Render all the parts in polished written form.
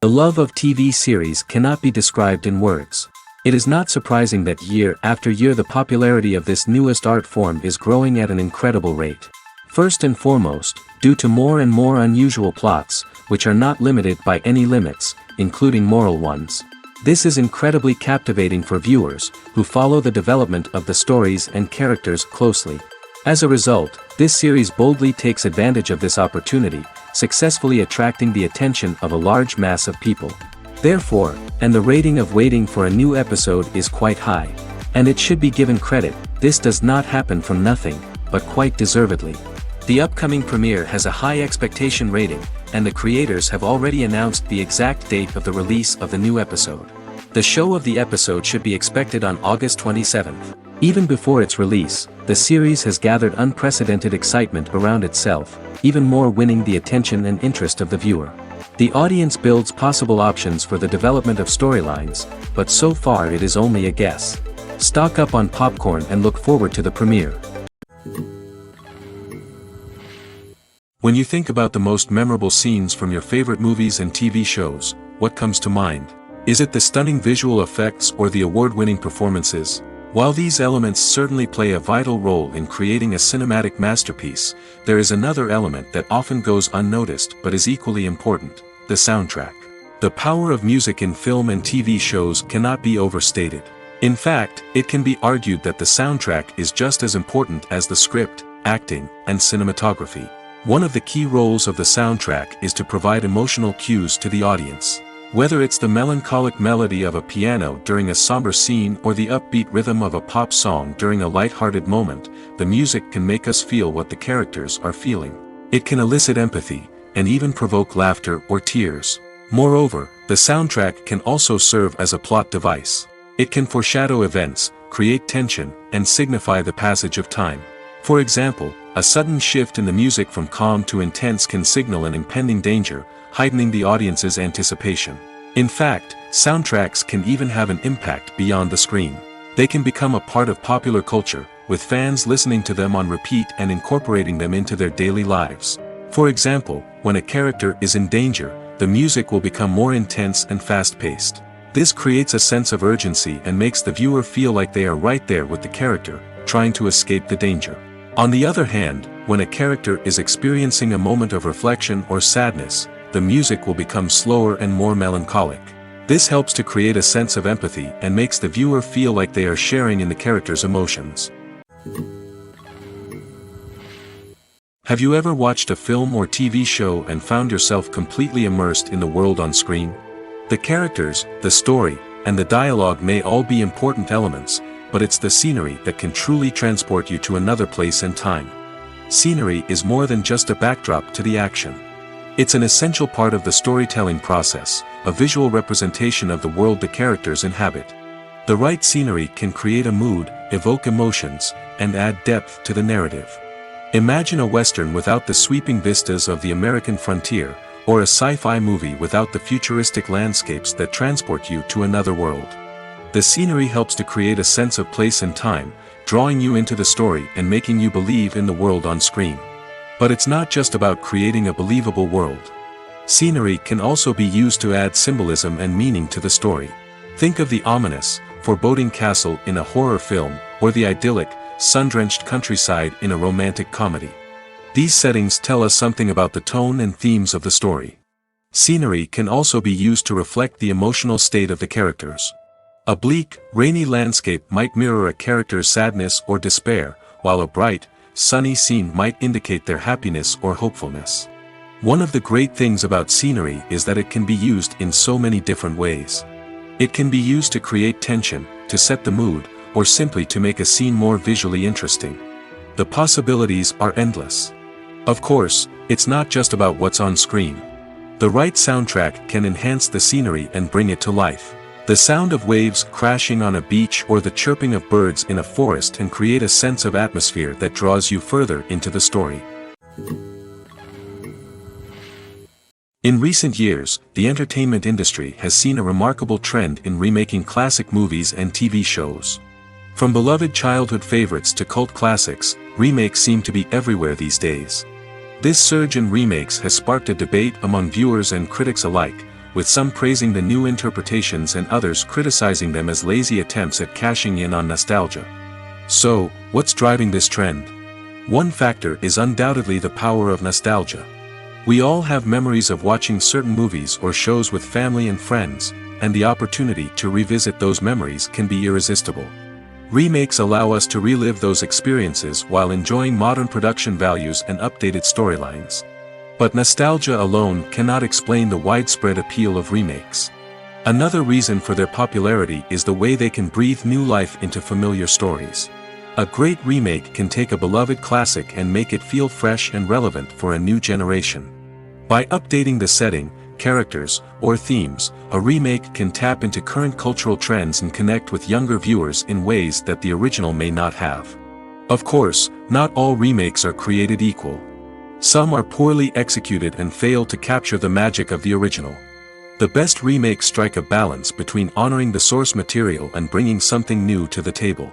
The love of TV series cannot be described in words. It is not surprising that year after year the popularity of this newest art form is growing at an incredible rate. First and foremost, due to more and more unusual plots, which are not limited by any limits, including moral ones. This is incredibly captivating for viewers, who follow the development of the stories and characters closely. As a result, this series boldly takes advantage of this opportunity, successfully attracting the attention of a large mass of people. Therefore, and the rating of waiting for a new episode is quite high. And it should be given credit, this does not happen from nothing, but quite deservedly. The upcoming premiere has a high expectation rating, and the creators have already announced the exact date of the release of the new episode. The show of the episode should be expected on August 27th. Even before its release, the series has gathered unprecedented excitement around itself, even more winning the attention and interest of the viewer. The audience builds possible options for the development of storylines, but so far it is only a guess. Stock up on popcorn and look forward to the premiere. When you think about the most memorable scenes from your favorite movies and TV shows, what comes to mind? Is it the stunning visual effects or the award-winning performances? While these elements certainly play a vital role in creating a cinematic masterpiece, there is another element that often goes unnoticed but is equally important: the soundtrack. The power of music in film and TV shows cannot be overstated. In fact, it can be argued that the soundtrack is just as important as the script, acting, and cinematography. One of the key roles of the soundtrack is to provide emotional cues to the audience. Whether it's the melancholic melody of a piano during a somber scene or the upbeat rhythm of a pop song during a light-hearted moment, the music can make us feel what the characters are feeling. It can elicit empathy, and even provoke laughter or tears. Moreover, the soundtrack can also serve as a plot device. It can foreshadow events, create tension, and signify the passage of time. For example, a sudden shift in the music from calm to intense can signal an impending danger, heightening the audience's anticipation. In fact, soundtracks can even have an impact beyond the screen. They can become a part of popular culture, with fans listening to them on repeat and incorporating them into their daily lives. For example, when a character is in danger, the music will become more intense and fast-paced. This creates a sense of urgency and makes the viewer feel like they are right there with the character, trying to escape the danger. On the other hand, when a character is experiencing a moment of reflection or sadness, the music will become slower and more melancholic. This helps to create a sense of empathy and makes the viewer feel like they are sharing in the character's emotions. Have you ever watched a film or TV show and found yourself completely immersed in the world on screen? The characters, the story, and the dialogue may all be important elements, but it's the scenery that can truly transport you to another place and time. Scenery is more than just a backdrop to the action. It's an essential part of the storytelling process, a visual representation of the world the characters inhabit. The right scenery can create a mood, evoke emotions, and add depth to the narrative. Imagine a Western without the sweeping vistas of the American frontier, or a sci-fi movie without the futuristic landscapes that transport you to another world. The scenery helps to create a sense of place and time, drawing you into the story and making you believe in the world on screen. But it's not just about creating a believable world. Scenery can also be used to add symbolism and meaning to the story. Think of the ominous, foreboding castle in a horror film, or the idyllic, sun-drenched countryside in a romantic comedy. These settings tell us something about the tone and themes of the story. Scenery can also be used to reflect the emotional state of the characters. A bleak, rainy landscape might mirror a character's sadness or despair, while a bright, sunny scene might indicate their happiness or hopefulness. One of the great things about scenery is that it can be used in so many different ways. It can be used to create tension, to set the mood, or simply to make a scene more visually interesting. The possibilities are endless. Of course, it's not just about what's on screen. The right soundtrack can enhance the scenery and bring it to life. The sound of waves crashing on a beach or the chirping of birds in a forest can create a sense of atmosphere that draws you further into the story. In recent years, the entertainment industry has seen a remarkable trend in remaking classic movies and TV shows. From beloved childhood favorites to cult classics, remakes seem to be everywhere these days. This surge in remakes has sparked a debate among viewers and critics alike, with some praising the new interpretations and others criticizing them as lazy attempts at cashing in on nostalgia. So, what's driving this trend? One factor is undoubtedly the power of nostalgia. We all have memories of watching certain movies or shows with family and friends, and the opportunity to revisit those memories can be irresistible. Remakes allow us to relive those experiences while enjoying modern production values and updated storylines. But nostalgia alone cannot explain the widespread appeal of remakes. Another reason for their popularity is the way they can breathe new life into familiar stories. A great remake can take a beloved classic and make it feel fresh and relevant for a new generation. By updating the setting, characters, or themes, a remake can tap into current cultural trends and connect with younger viewers in ways that the original may not have. Of course, not all remakes are created equal. Some are poorly executed and fail to capture the magic of the original. The best remakes strike a balance between honoring the source material and bringing something new to the table.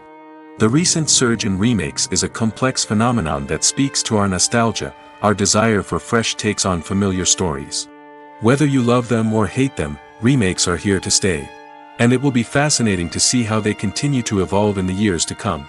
The recent surge in remakes is a complex phenomenon that speaks to our nostalgia, our desire for fresh takes on familiar stories. Whether you love them or hate them, remakes are here to stay. And it will be fascinating to see how they continue to evolve in the years to come.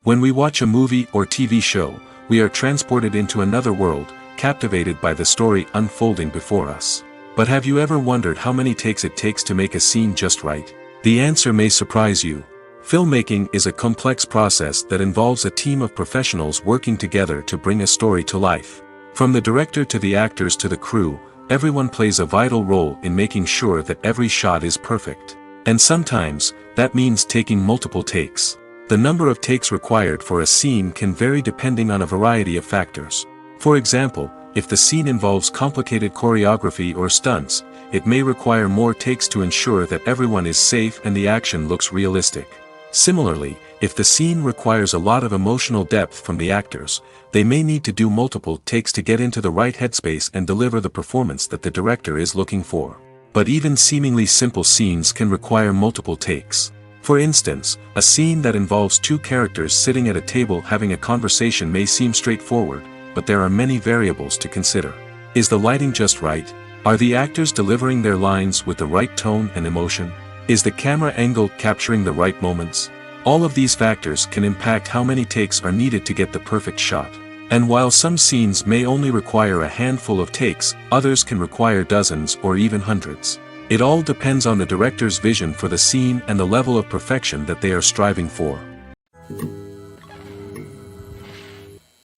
When we watch a movie or TV show, we are transported into another world, captivated by the story unfolding before us. But have you ever wondered how many takes it takes to make a scene just right? The answer may surprise you. Filmmaking is a complex process that involves a team of professionals working together to bring a story to life. From the director to the actors to the crew, everyone plays a vital role in making sure that every shot is perfect. And sometimes, that means taking multiple takes. The number of takes required for a scene can vary depending on a variety of factors. For example, if the scene involves complicated choreography or stunts, it may require more takes to ensure that everyone is safe and the action looks realistic. Similarly, if the scene requires a lot of emotional depth from the actors, they may need to do multiple takes to get into the right headspace and deliver the performance that the director is looking for. But even seemingly simple scenes can require multiple takes. For instance, a scene that involves two characters sitting at a table having a conversation may seem straightforward, but there are many variables to consider. Is the lighting just right? Are the actors delivering their lines with the right tone and emotion? Is the camera angle capturing the right moments? All of these factors can impact how many takes are needed to get the perfect shot. And while some scenes may only require a handful of takes, others can require dozens or even hundreds. It all depends on the director's vision for the scene and the level of perfection that they are striving for.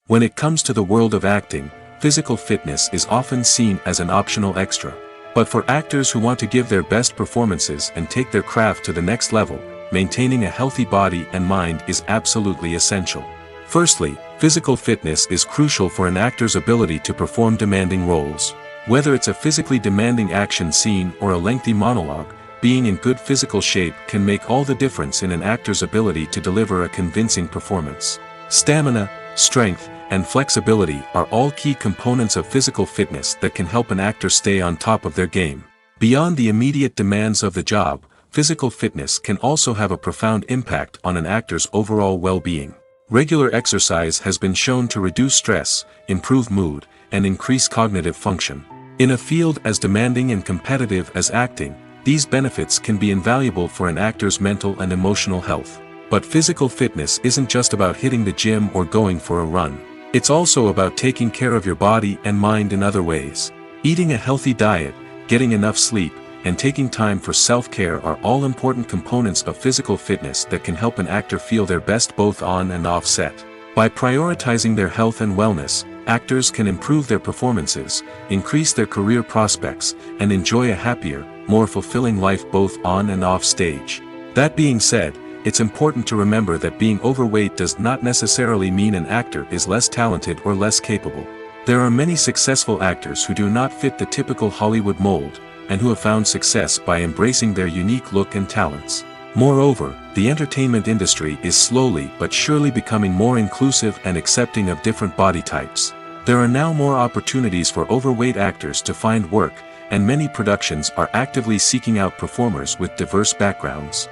When it comes to the world of acting, physical fitness is often seen as an optional extra. But for actors who want to give their best performances and take their craft to the next level, maintaining a healthy body and mind is absolutely essential. Firstly, physical fitness is crucial for an actor's ability to perform demanding roles. Whether it's a physically demanding action scene or a lengthy monologue, being in good physical shape can make all the difference in an actor's ability to deliver a convincing performance. Stamina, strength, and flexibility are all key components of physical fitness that can help an actor stay on top of their game. Beyond the immediate demands of the job, physical fitness can also have a profound impact on an actor's overall well-being. Regular exercise has been shown to reduce stress, improve mood, and increase cognitive function. In a field as demanding and competitive as acting, these benefits can be invaluable for an actor's mental and emotional health. But physical fitness isn't just about hitting the gym or going for a run. It's also about taking care of your body and mind in other ways. Eating a healthy diet, getting enough sleep, and taking time for self-care are all important components of physical fitness that can help an actor feel their best both on and off set. By prioritizing their health and wellness, actors can improve their performances, increase their career prospects, and enjoy a happier, more fulfilling life both on and off stage. That being said, it's important to remember that being overweight does not necessarily mean an actor is less talented or less capable. There are many successful actors who do not fit the typical Hollywood mold, and who have found success by embracing their unique look and talents. Moreover, the entertainment industry is slowly but surely becoming more inclusive and accepting of different body types. There are now more opportunities for overweight actors to find work, and many productions are actively seeking out performers with diverse backgrounds.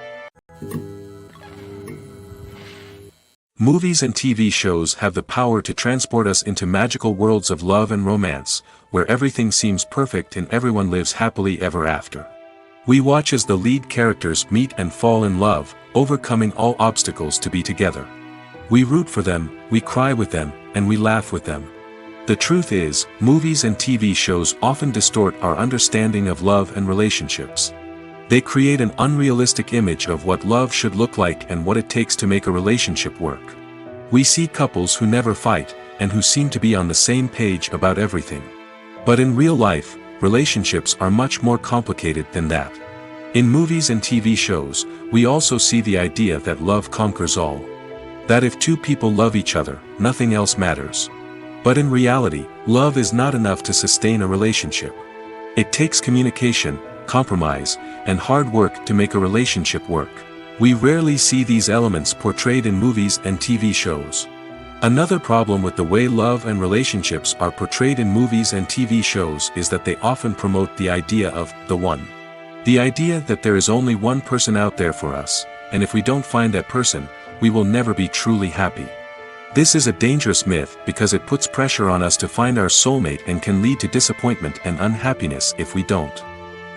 Movies and TV shows have the power to transport us into magical worlds of love and romance, where everything seems perfect and everyone lives happily ever after. We watch as the lead characters meet and fall in love, overcoming all obstacles to be together. We root for them, we cry with them, and we laugh with them. The truth is, movies and TV shows often distort our understanding of love and relationships. They create an unrealistic image of what love should look like and what it takes to make a relationship work. We see couples who never fight, and who seem to be on the same page about everything. But in real life, relationships are much more complicated than that. In movies and TV shows, we also see the idea that love conquers all. That if two people love each other, nothing else matters. But in reality, love is not enough to sustain a relationship. It takes communication, compromise, and hard work to make a relationship work. We rarely see these elements portrayed in movies and TV shows. Another problem with the way love and relationships are portrayed in movies and TV shows is that they often promote the idea of the one. The idea that there is only one person out there for us, and if we don't find that person, we will never be truly happy. This is a dangerous myth because it puts pressure on us to find our soulmate and can lead to disappointment and unhappiness if we don't.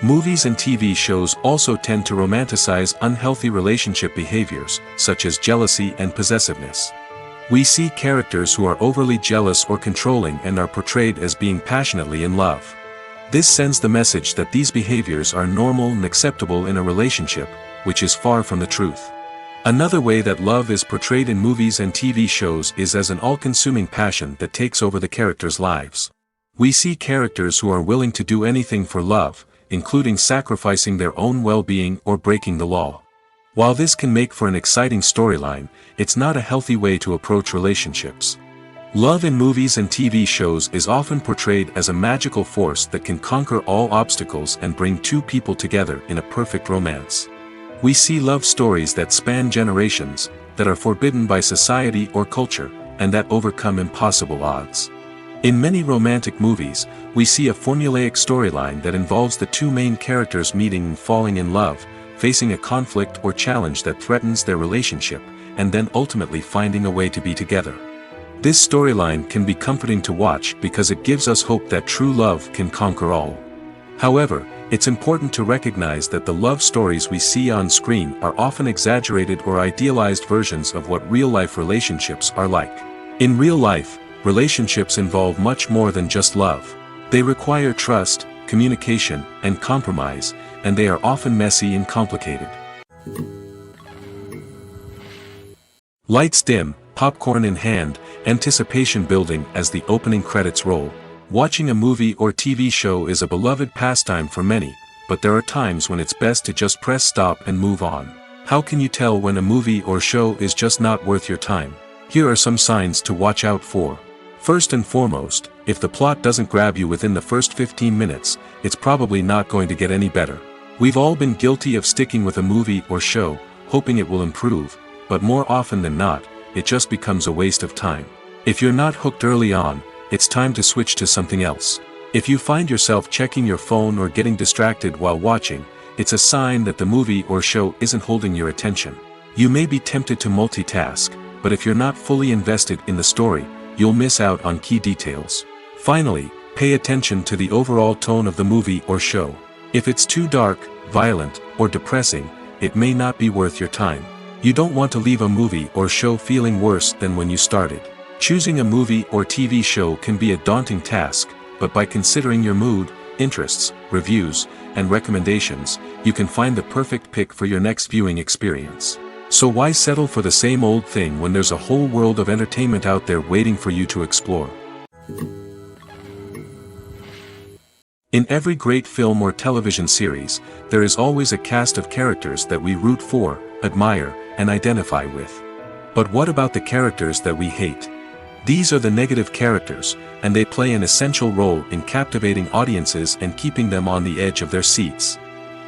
Movies and TV shows also tend to romanticize unhealthy relationship behaviors, such as jealousy and possessiveness. We see characters who are overly jealous or controlling and are portrayed as being passionately in love. This sends the message that these behaviors are normal and acceptable in a relationship, which is far from the truth. Another way that love is portrayed in movies and TV shows is as an all-consuming passion that takes over the characters' lives. We see characters who are willing to do anything for love, including sacrificing their own well-being or breaking the law. While this can make for an exciting storyline, it's not a healthy way to approach relationships. Love in movies and TV shows is often portrayed as a magical force that can conquer all obstacles and bring two people together in a perfect romance. We see love stories that span generations, that are forbidden by society or culture, and that overcome impossible odds. In many romantic movies, we see a formulaic storyline that involves the two main characters meeting and falling in love, facing a conflict or challenge that threatens their relationship, and then ultimately finding a way to be together. This storyline can be comforting to watch because it gives us hope that true love can conquer all. However, it's important to recognize that the love stories we see on screen are often exaggerated or idealized versions of what real-life relationships are like. In real life, relationships involve much more than just love. They require trust, communication, and compromise, and they are often messy and complicated. Lights dim, popcorn in hand, anticipation building as the opening credits roll. Watching a movie or TV show is a beloved pastime for many, but there are times when it's best to just press stop and move on. How can you tell when a movie or show is just not worth your time? Here are some signs to watch out for. First and foremost, if the plot doesn't grab you within the first 15 minutes, it's probably not going to get any better. We've all been guilty of sticking with a movie or show, hoping it will improve, but more often than not, it just becomes a waste of time. If you're not hooked early on, it's time to switch to something else. If you find yourself checking your phone or getting distracted while watching, it's a sign that the movie or show isn't holding your attention. You may be tempted to multitask, but if you're not fully invested in the story, you'll miss out on key details. Finally, pay attention to the overall tone of the movie or show. If it's too dark, violent, or depressing, it may not be worth your time. You don't want to leave a movie or show feeling worse than when you started. Choosing a movie or TV show can be a daunting task, but by considering your mood, interests, reviews, and recommendations, you can find the perfect pick for your next viewing experience. So why settle for the same old thing when there's a whole world of entertainment out there waiting for you to explore? In every great film or television series, there is always a cast of characters that we root for, admire, and identify with. But what about the characters that we hate? These are the negative characters, and they play an essential role in captivating audiences and keeping them on the edge of their seats.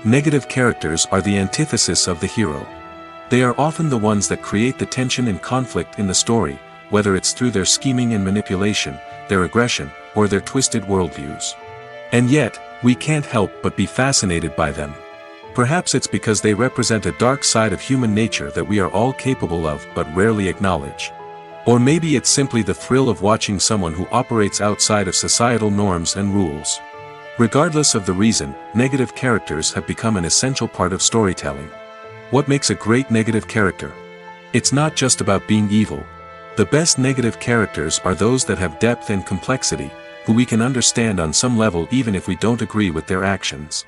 Negative characters are the antithesis of the hero. They are often the ones that create the tension and conflict in the story, whether it's through their scheming and manipulation, their aggression, or their twisted worldviews. And yet, we can't help but be fascinated by them. Perhaps it's because they represent a dark side of human nature that we are all capable of but rarely acknowledge. Or maybe it's simply the thrill of watching someone who operates outside of societal norms and rules. Regardless of the reason, negative characters have become an essential part of storytelling. What makes a great negative character? It's not just about being evil. The best negative characters are those that have depth and complexity, who we can understand on some level even if we don't agree with their actions.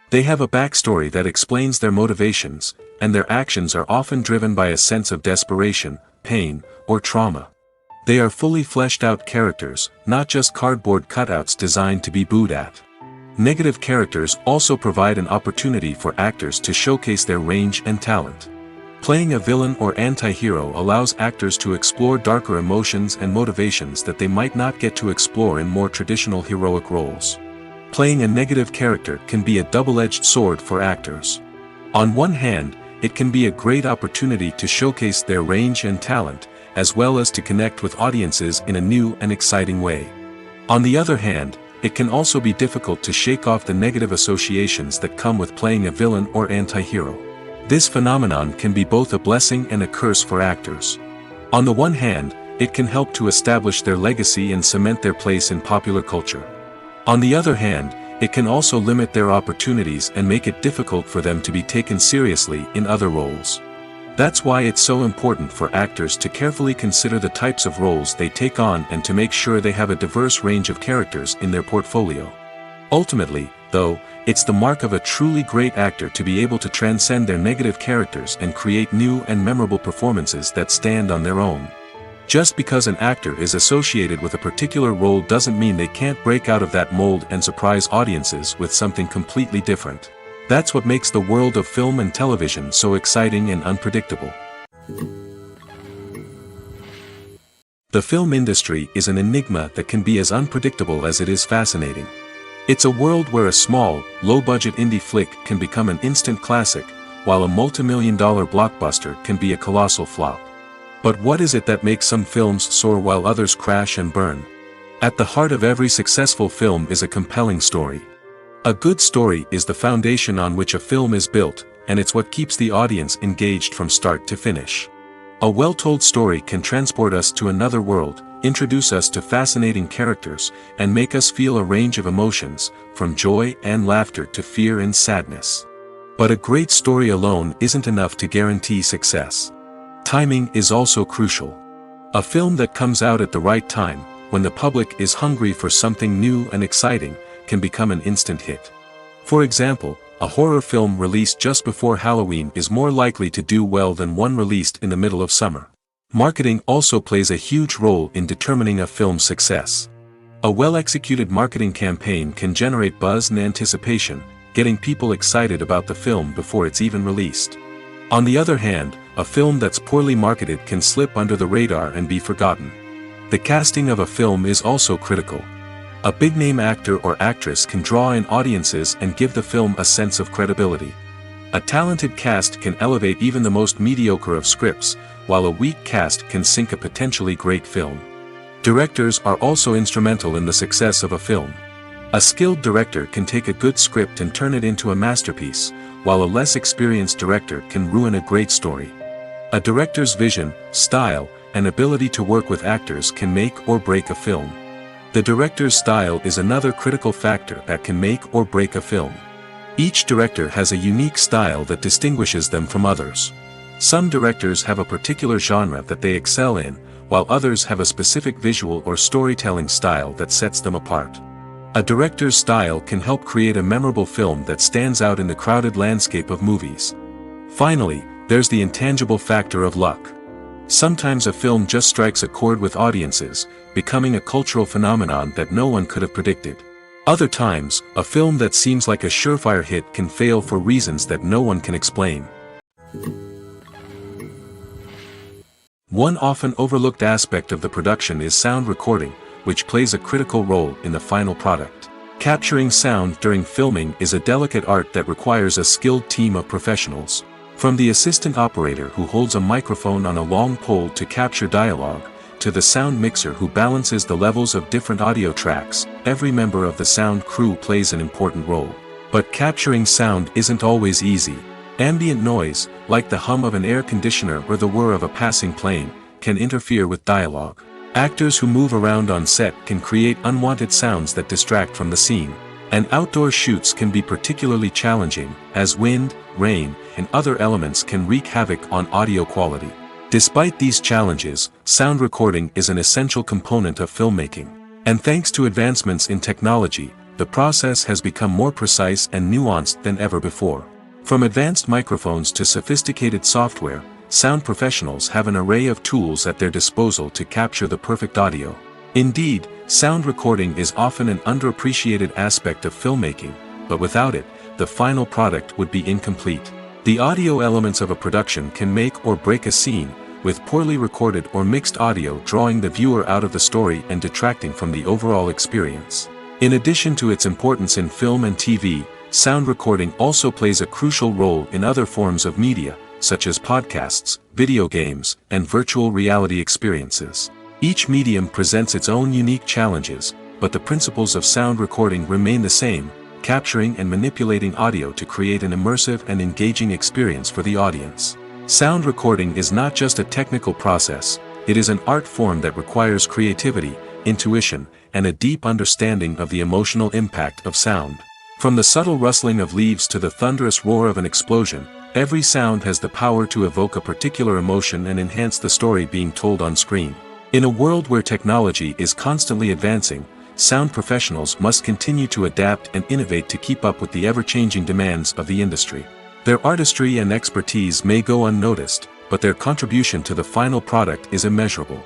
They have a backstory that explains their motivations, and their actions are often driven by a sense of desperation, pain, or trauma. They are fully fleshed out characters, not just cardboard cutouts designed to be booed at. Negative characters also provide an opportunity for actors to showcase their range and talent. Playing a villain or anti-hero allows actors to explore darker emotions and motivations that they might not get to explore in more traditional heroic roles. Playing a negative character can be a double-edged sword for actors. On one hand, it can be a great opportunity to showcase their range and talent, as well as to connect with audiences in a new and exciting way. On the other hand, it can also be difficult to shake off the negative associations that come with playing a villain or anti-hero. This phenomenon can be both a blessing and a curse for actors. On the one hand, it can help to establish their legacy and cement their place in popular culture. On the other hand, it can also limit their opportunities and make it difficult for them to be taken seriously in other roles. That's why it's so important for actors to carefully consider the types of roles they take on and to make sure they have a diverse range of characters in their portfolio. Ultimately, though, it's the mark of a truly great actor to be able to transcend their negative characters and create new and memorable performances that stand on their own. Just because an actor is associated with a particular role doesn't mean they can't break out of that mold and surprise audiences with something completely different. That's what makes the world of film and television so exciting and unpredictable. The film industry is an enigma that can be as unpredictable as it is fascinating. It's a world where a small, low-budget indie flick can become an instant classic, while a multi-million-dollar blockbuster can be a colossal flop. But what is it that makes some films soar while others crash and burn? At the heart of every successful film is a compelling story. A good story is the foundation on which a film is built, and it's what keeps the audience engaged from start to finish. A well-told story can transport us to another world, introduce us to fascinating characters, and make us feel a range of emotions, from joy and laughter to fear and sadness. But a great story alone isn't enough to guarantee success. Timing is also crucial. A film that comes out at the right time, when the public is hungry for something new and exciting, can become an instant hit. For example, a horror film released just before Halloween is more likely to do well than one released in the middle of summer. Marketing also plays a huge role in determining a film's success. A well-executed marketing campaign can generate buzz and anticipation, getting people excited about the film before it's even released. On the other hand, a film that's poorly marketed can slip under the radar and be forgotten. The casting of a film is also critical. A big-name actor or actress can draw in audiences and give the film a sense of credibility. A talented cast can elevate even the most mediocre of scripts, while a weak cast can sink a potentially great film. Directors are also instrumental in the success of a film. A skilled director can take a good script and turn it into a masterpiece, while a less experienced director can ruin a great story. A director's vision, style, and ability to work with actors can make or break a film. The director's style is another critical factor that can make or break a film. Each director has a unique style that distinguishes them from others. Some directors have a particular genre that they excel in, while others have a specific visual or storytelling style that sets them apart. A director's style can help create a memorable film that stands out in the crowded landscape of movies. Finally, there's the intangible factor of luck. Sometimes a film just strikes a chord with audiences, becoming a cultural phenomenon that no one could have predicted. Other times, a film that seems like a surefire hit can fail for reasons that no one can explain. One often overlooked aspect of the production is sound recording, which plays a critical role in the final product. Capturing sound during filming is a delicate art that requires a skilled team of professionals. From the assistant operator who holds a microphone on a long pole to capture dialogue, to the sound mixer who balances the levels of different audio tracks, every member of the sound crew plays an important role. But capturing sound isn't always easy. Ambient noise, like the hum of an air conditioner or the whir of a passing plane, can interfere with dialogue. Actors who move around on set can create unwanted sounds that distract from the scene. And outdoor shoots can be particularly challenging, as wind, rain, and other elements can wreak havoc on audio quality. Despite these challenges, sound recording is an essential component of filmmaking. And thanks to advancements in technology, the process has become more precise and nuanced than ever before. From advanced microphones to sophisticated software, sound professionals have an array of tools at their disposal to capture the perfect audio. Indeed, sound recording is often an underappreciated aspect of filmmaking, but without it, the final product would be incomplete. The audio elements of a production can make or break a scene, with poorly recorded or mixed audio drawing the viewer out of the story and detracting from the overall experience. In addition to its importance in film and TV, sound recording also plays a crucial role in other forms of media, such as podcasts, video games, and virtual reality experiences. Each medium presents its own unique challenges, but the principles of sound recording remain the same: capturing and manipulating audio to create an immersive and engaging experience for the audience. Sound recording is not just a technical process, it is an art form that requires creativity, intuition, and a deep understanding of the emotional impact of sound. From the subtle rustling of leaves to the thunderous roar of an explosion, every sound has the power to evoke a particular emotion and enhance the story being told on screen. In a world where technology is constantly advancing, sound professionals must continue to adapt and innovate to keep up with the ever-changing demands of the industry. Their artistry and expertise may go unnoticed, but their contribution to the final product is immeasurable.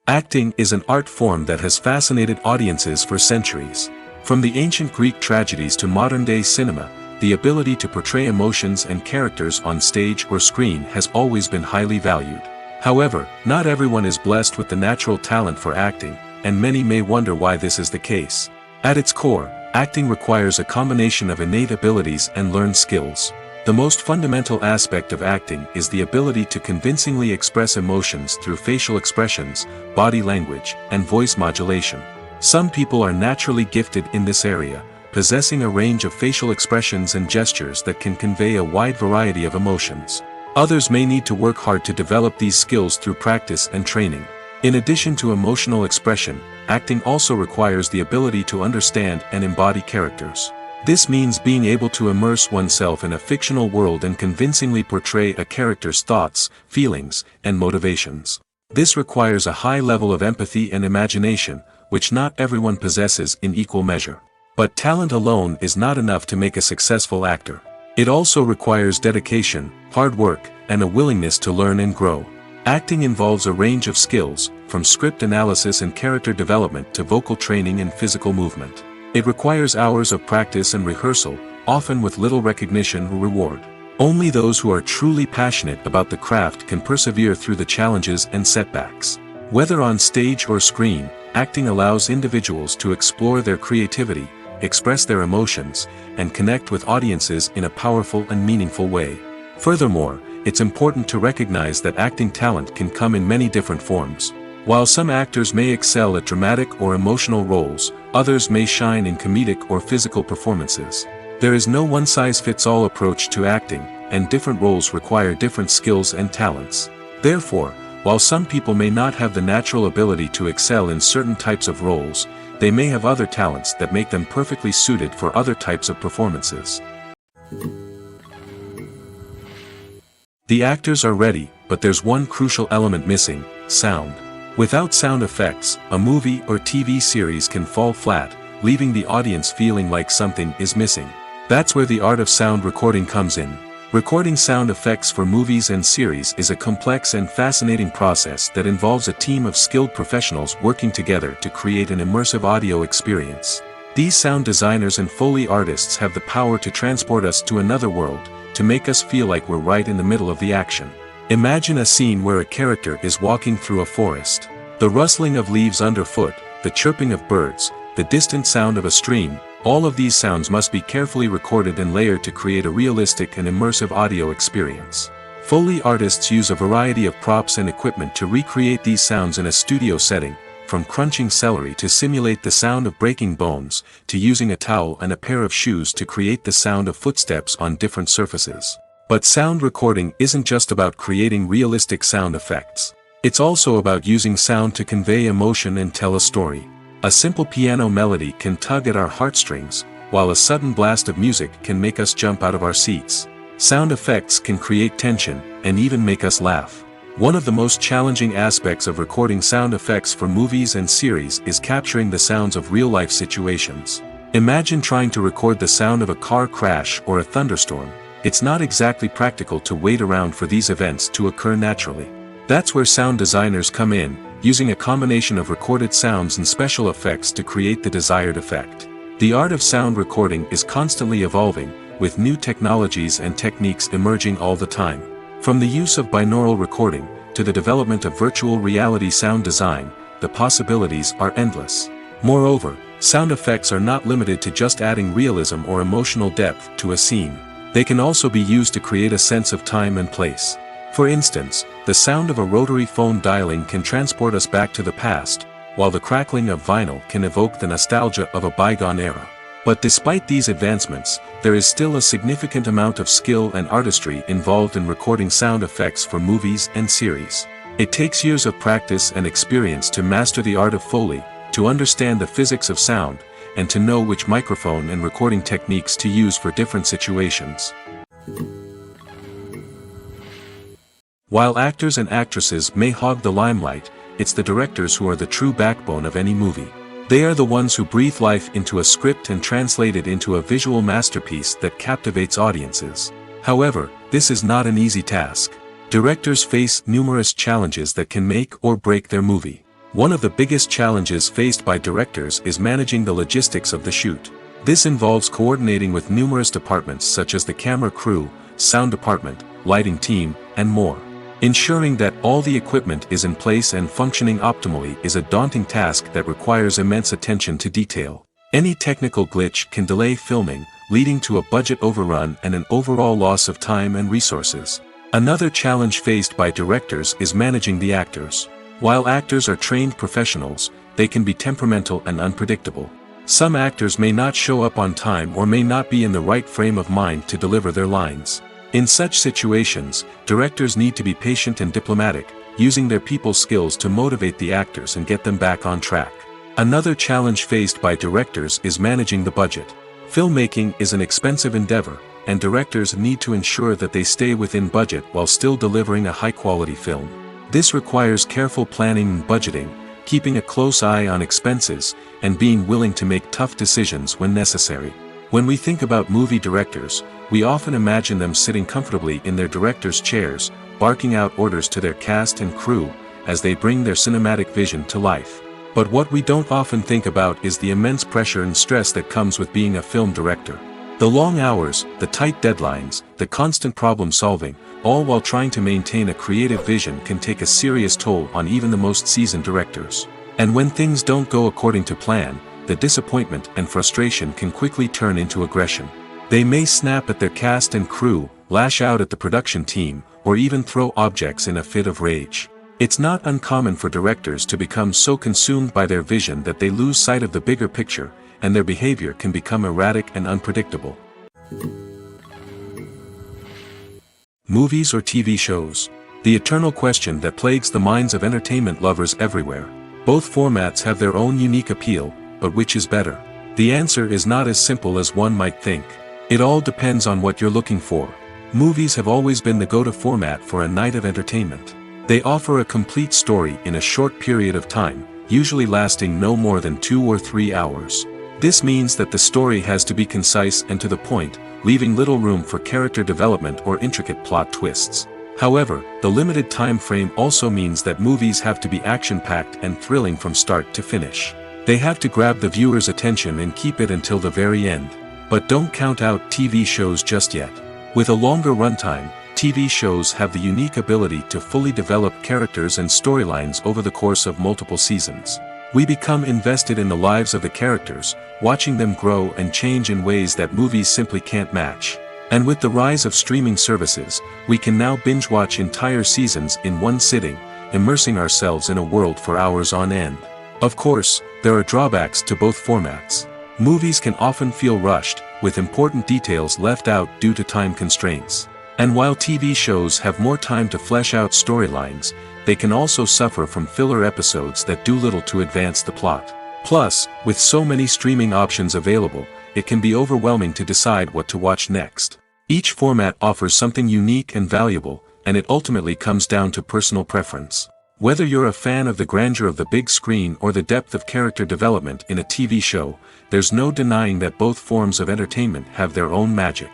Acting is an art form that has fascinated audiences for centuries. From the ancient Greek tragedies to modern-day cinema, the ability to portray emotions and characters on stage or screen has always been highly valued. However, not everyone is blessed with the natural talent for acting, and many may wonder why this is the case. At its core, acting requires a combination of innate abilities and learned skills. The most fundamental aspect of acting is the ability to convincingly express emotions through facial expressions, body language, and voice modulation. Some people are naturally gifted in this area, possessing a range of facial expressions and gestures that can convey a wide variety of emotions. Others may need to work hard to develop these skills through practice and training. In addition to emotional expression, acting also requires the ability to understand and embody characters. This means being able to immerse oneself in a fictional world and convincingly portray a character's thoughts, feelings, and motivations. This requires a high level of empathy and imagination, which not everyone possesses in equal measure. But talent alone is not enough to make a successful actor. It also requires dedication, hard work, and a willingness to learn and grow. Acting involves a range of skills, from script analysis and character development to vocal training and physical movement. It requires hours of practice and rehearsal, often with little recognition or reward. Only those who are truly passionate about the craft can persevere through the challenges and setbacks. Whether on stage or screen, acting allows individuals to explore their creativity, express their emotions, and connect with audiences in a powerful and meaningful way. Furthermore, it's important to recognize that acting talent can come in many different forms. While some actors may excel at dramatic or emotional roles, others may shine in comedic or physical performances. There is no one-size-fits-all approach to acting, and different roles require different skills and talents. Therefore, while some people may not have the natural ability to excel in certain types of roles, they may have other talents that make them perfectly suited for other types of performances. The actors are ready, but there's one crucial element missing: sound. Without sound effects, a movie or TV series can fall flat, leaving the audience feeling like something is missing. That's where the art of sound recording comes in. Recording sound effects for movies and series is a complex and fascinating process that involves a team of skilled professionals working together to create an immersive audio experience. These sound designers and Foley artists have the power to transport us to another world, to make us feel like we're right in the middle of the action. Imagine a scene where a character is walking through a forest. The rustling of leaves underfoot, the chirping of birds, the distant sound of a stream, all of these sounds must be carefully recorded and layered to create a realistic and immersive audio experience. Foley artists use a variety of props and equipment to recreate these sounds in a studio setting, from crunching celery to simulate the sound of breaking bones, to using a towel and a pair of shoes to create the sound of footsteps on different surfaces. But sound recording isn't just about creating realistic sound effects. It's also about using sound to convey emotion and tell a story. A simple piano melody can tug at our heartstrings, while a sudden blast of music can make us jump out of our seats. Sound effects can create tension, and even make us laugh. One of the most challenging aspects of recording sound effects for movies and series is capturing the sounds of real-life situations. Imagine trying to record the sound of a car crash or a thunderstorm. It's not exactly practical to wait around for these events to occur naturally. That's where sound designers come in, using a combination of recorded sounds and special effects to create the desired effect. The art of sound recording is constantly evolving, with new technologies and techniques emerging all the time. From the use of binaural recording, to the development of virtual reality sound design, the possibilities are endless. Moreover, sound effects are not limited to just adding realism or emotional depth to a scene. They can also be used to create a sense of time and place. For instance, the sound of a rotary phone dialing can transport us back to the past, while the crackling of vinyl can evoke the nostalgia of a bygone era. But despite these advancements, there is still a significant amount of skill and artistry involved in recording sound effects for movies and series. It takes years of practice and experience to master the art of Foley, to understand the physics of sound, and to know which microphone and recording techniques to use for different situations. While actors and actresses may hog the limelight, it's the directors who are the true backbone of any movie. They are the ones who breathe life into a script and translate it into a visual masterpiece that captivates audiences. However, this is not an easy task. Directors face numerous challenges that can make or break their movie. One of the biggest challenges faced by directors is managing the logistics of the shoot. This involves coordinating with numerous departments such as the camera crew, sound department, lighting team, and more. Ensuring that all the equipment is in place and functioning optimally is a daunting task that requires immense attention to detail. Any technical glitch can delay filming, leading to a budget overrun and an overall loss of time and resources. Another challenge faced by directors is managing the actors. While actors are trained professionals, they can be temperamental and unpredictable. Some actors may not show up on time or may not be in the right frame of mind to deliver their lines. In such situations, directors need to be patient and diplomatic, using their people skills to motivate the actors and get them back on track. Another challenge faced by directors is managing the budget. Filmmaking is an expensive endeavor, and directors need to ensure that they stay within budget while still delivering a high-quality film. This requires careful planning and budgeting, keeping a close eye on expenses, and being willing to make tough decisions when necessary. When we think about movie directors, we often imagine them sitting comfortably in their director's chairs, barking out orders to their cast and crew, as they bring their cinematic vision to life. But what we don't often think about is the immense pressure and stress that comes with being a film director. The long hours, the tight deadlines, the constant problem solving, all while trying to maintain a creative vision can take a serious toll on even the most seasoned directors. And when things don't go according to plan, the disappointment and frustration can quickly turn into aggression. They may snap at their cast and crew, lash out at the production team, or even throw objects in a fit of rage. It's not uncommon for directors to become so consumed by their vision that they lose sight of the bigger picture, and their behavior can become erratic and unpredictable. Movies or TV shows? The eternal question that plagues the minds of entertainment lovers everywhere. Both formats have their own unique appeal, but which is better? The answer is not as simple as one might think. It all depends on what you're looking for. Movies have always been the go-to format for a night of entertainment. They offer a complete story in a short period of time, usually lasting no more than 2 or 3 hours. This means that the story has to be concise and to the point, leaving little room for character development or intricate plot twists. However, the limited time frame also means that movies have to be action-packed and thrilling from start to finish. They have to grab the viewer's attention and keep it until the very end. But don't count out TV shows just yet. With a longer runtime, TV shows have the unique ability to fully develop characters and storylines over the course of multiple seasons. We become invested in the lives of the characters, watching them grow and change in ways that movies simply can't match. And with the rise of streaming services, we can now binge-watch entire seasons in one sitting, immersing ourselves in a world for hours on end. Of course, there are drawbacks to both formats. Movies can often feel rushed, with important details left out due to time constraints. And while TV shows have more time to flesh out storylines, they can also suffer from filler episodes that do little to advance the plot. Plus, with so many streaming options available, it can be overwhelming to decide what to watch next. Each format offers something unique and valuable, and it ultimately comes down to personal preference. Whether you're a fan of the grandeur of the big screen or the depth of character development in a TV show, there's no denying that both forms of entertainment have their own magic.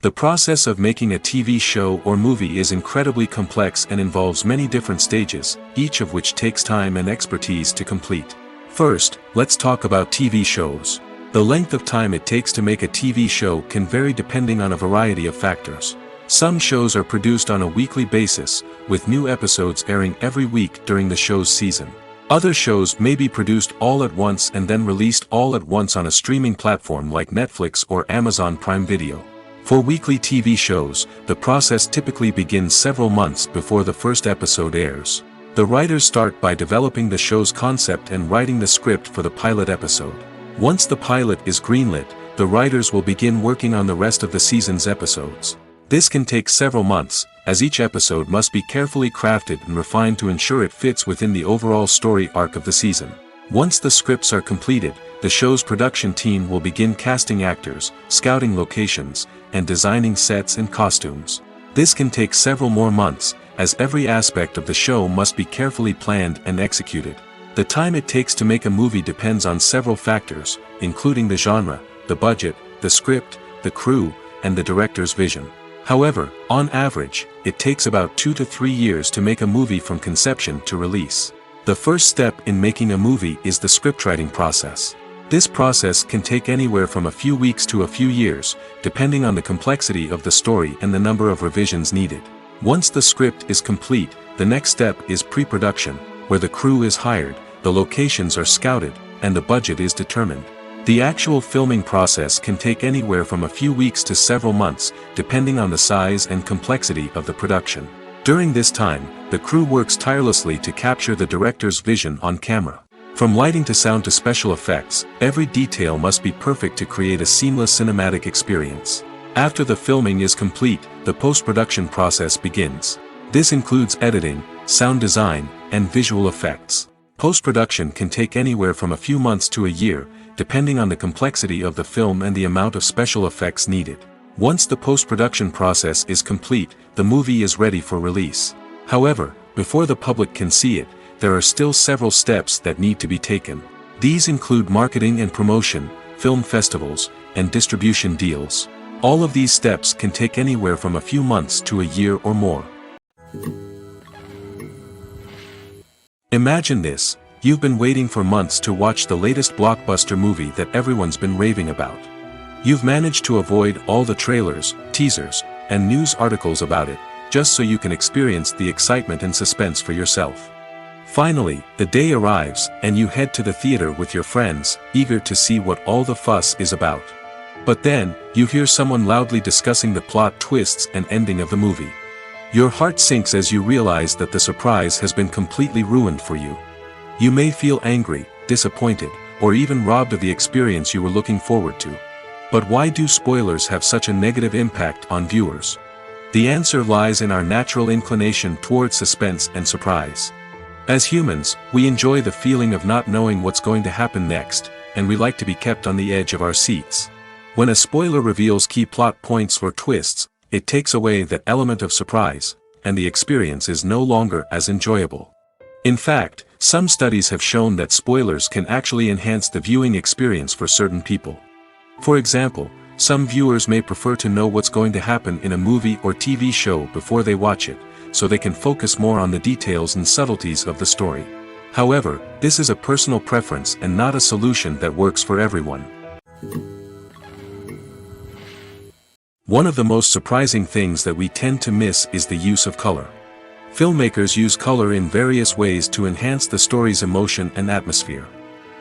The process of making a TV show or movie is incredibly complex and involves many different stages, each of which takes time and expertise to complete. First, let's talk about TV shows. The length of time it takes to make a TV show can vary depending on a variety of factors. Some shows are produced on a weekly basis, with new episodes airing every week during the show's season. Other shows may be produced all at once and then released all at once on a streaming platform like Netflix or Amazon Prime Video. For weekly TV shows, the process typically begins several months before the first episode airs. The writers start by developing the show's concept and writing the script for the pilot episode. Once the pilot is greenlit, the writers will begin working on the rest of the season's episodes. This can take several months, as each episode must be carefully crafted and refined to ensure it fits within the overall story arc of the season. Once the scripts are completed, the show's production team will begin casting actors, scouting locations, and designing sets and costumes. This can take several more months, as every aspect of the show must be carefully planned and executed. The time it takes to make a movie depends on several factors, including the genre, the budget, the script, the crew, and the director's vision. However, on average, it takes about 2 to 3 years to make a movie from conception to release. The first step in making a movie is the scriptwriting process. This process can take anywhere from a few weeks to a few years, depending on the complexity of the story and the number of revisions needed. Once the script is complete, the next step is pre-production, where the crew is hired, the locations are scouted, and the budget is determined. The actual filming process can take anywhere from a few weeks to several months, depending on the size and complexity of the production. During this time, the crew works tirelessly to capture the director's vision on camera. From lighting to sound to special effects, every detail must be perfect to create a seamless cinematic experience. After the filming is complete, the post-production process begins. This includes editing, sound design, and visual effects. Post-production can take anywhere from a few months to a year, depending on the complexity of the film and the amount of special effects needed. Once the post-production process is complete, the movie is ready for release. However, before the public can see it, there are still several steps that need to be taken. These include marketing and promotion, film festivals, and distribution deals. All of these steps can take anywhere from a few months to a year or more. Imagine this: you've been waiting for months to watch the latest blockbuster movie that everyone's been raving about. You've managed to avoid all the trailers, teasers, and news articles about it, just so you can experience the excitement and suspense for yourself. Finally, the day arrives, and you head to the theater with your friends, eager to see what all the fuss is about. But then, you hear someone loudly discussing the plot twists and ending of the movie. Your heart sinks as you realize that the surprise has been completely ruined for you. You may feel angry, disappointed, or even robbed of the experience you were looking forward to. But why do spoilers have such a negative impact on viewers? The answer lies in our natural inclination towards suspense and surprise. As humans, we enjoy the feeling of not knowing what's going to happen next, and we like to be kept on the edge of our seats. When a spoiler reveals key plot points or twists, it takes away that element of surprise, and the experience is no longer as enjoyable. In fact, some studies have shown that spoilers can actually enhance the viewing experience for certain people. For example, some viewers may prefer to know what's going to happen in a movie or TV show before they watch it, so they can focus more on the details and subtleties of the story. However, this is a personal preference and not a solution that works for everyone. One of the most surprising things that we tend to miss is the use of color. Filmmakers use color in various ways to enhance the story's emotion and atmosphere.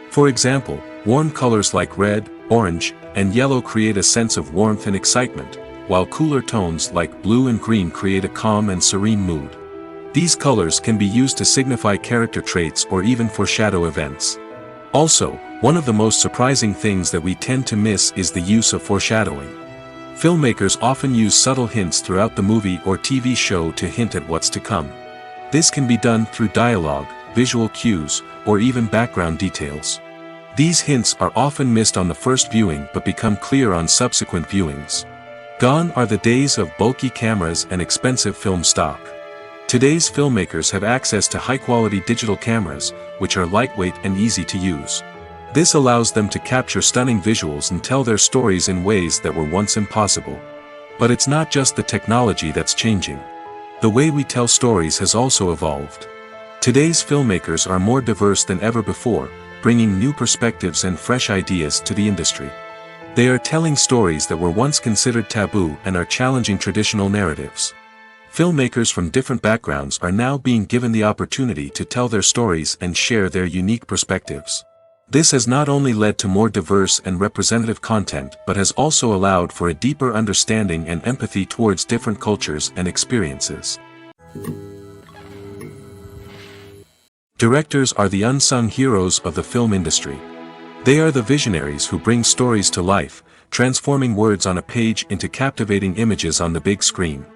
For example, warm colors like red, orange, and yellow create a sense of warmth and excitement, while cooler tones like blue and green create a calm and serene mood. These colors can be used to signify character traits or even foreshadow events. Also, one of the most surprising things that we tend to miss is the use of foreshadowing. Filmmakers often use subtle hints throughout the movie or TV show to hint at what's to come. This can be done through dialogue, visual cues, or even background details. These hints are often missed on the first viewing but become clear on subsequent viewings. Gone are the days of bulky cameras and expensive film stock. Today's filmmakers have access to high-quality digital cameras, which are lightweight and easy to use. This allows them to capture stunning visuals and tell their stories in ways that were once impossible. But it's not just the technology that's changing. The way we tell stories has also evolved. Today's filmmakers are more diverse than ever before, bringing new perspectives and fresh ideas to the industry. They are telling stories that were once considered taboo and are challenging traditional narratives. Filmmakers from different backgrounds are now being given the opportunity to tell their stories and share their unique perspectives. This has not only led to more diverse and representative content but has also allowed for a deeper understanding and empathy towards different cultures and experiences. Directors are the unsung heroes of the film industry. They are the visionaries who bring stories to life, transforming words on a page into captivating images on the big screen.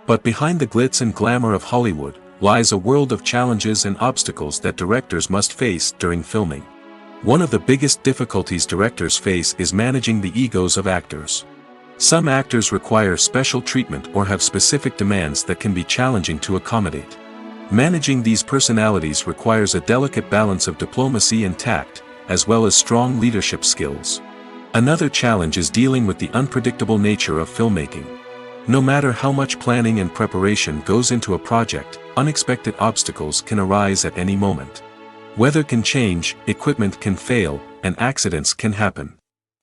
But behind the glitz and glamour of Hollywood lies a world of challenges and obstacles that directors must face during filming. One of the biggest difficulties directors face is managing the egos of actors. Some actors require special treatment or have specific demands that can be challenging to accommodate. Managing these personalities requires a delicate balance of diplomacy and tact, as well as strong leadership skills. Another challenge is dealing with the unpredictable nature of filmmaking. No matter how much planning and preparation goes into a project, unexpected obstacles can arise at any moment. Weather can change, equipment can fail, and accidents can happen.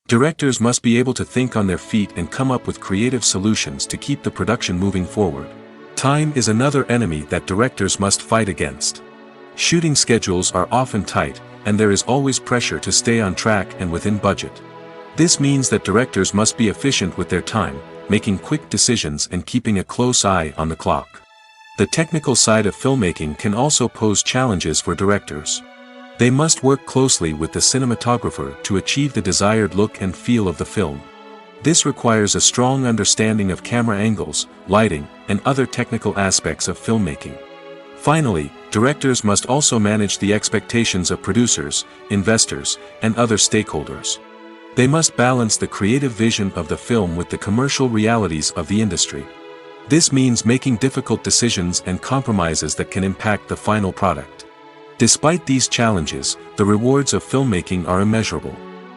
Directors must be able to think on their feet and come up with creative solutions to keep the production moving forward. Time is another enemy that directors must fight against. Shooting schedules are often tight, and there is always pressure to stay on track and within budget. This means that directors must be efficient with their time, making quick decisions and keeping a close eye on the clock. The technical side of filmmaking can also pose challenges for directors. They must work closely with the cinematographer to achieve the desired look and feel of the film. This requires a strong understanding of camera angles, lighting, and other technical aspects of filmmaking. Finally, directors must also manage the expectations of producers, investors, and other stakeholders. They must balance the creative vision of the film with the commercial realities of the industry. This means making difficult decisions and compromises that can impact the final product. Despite these challenges, the rewards of filmmaking are immeasurable.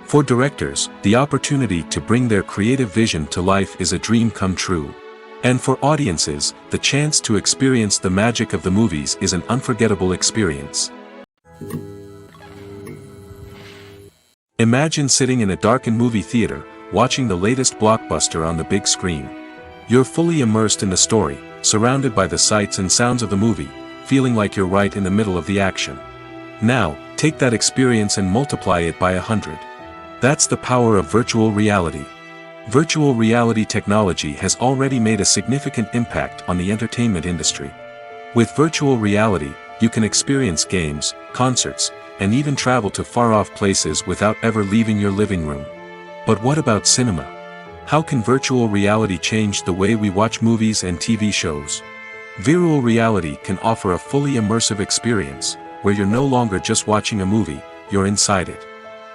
For directors, the opportunity to bring their creative vision to life is a dream come true. And for audiences, the chance to experience the magic of the movies is an unforgettable experience. Imagine sitting in a darkened movie theater, watching the latest blockbuster on the big screen. You're fully immersed in the story, surrounded by the sights and sounds of the movie, feeling like you're right in the middle of the action. Now, take that experience and multiply it by 100. That's the power of virtual reality. Virtual reality technology has already made a significant impact on the entertainment industry. With virtual reality, you can experience games, concerts, and even travel to far-off places without ever leaving your living room. But what about cinema? How can virtual reality change the way we watch movies and TV shows? Virtual reality can offer a fully immersive experience, where you're no longer just watching a movie, you're inside it.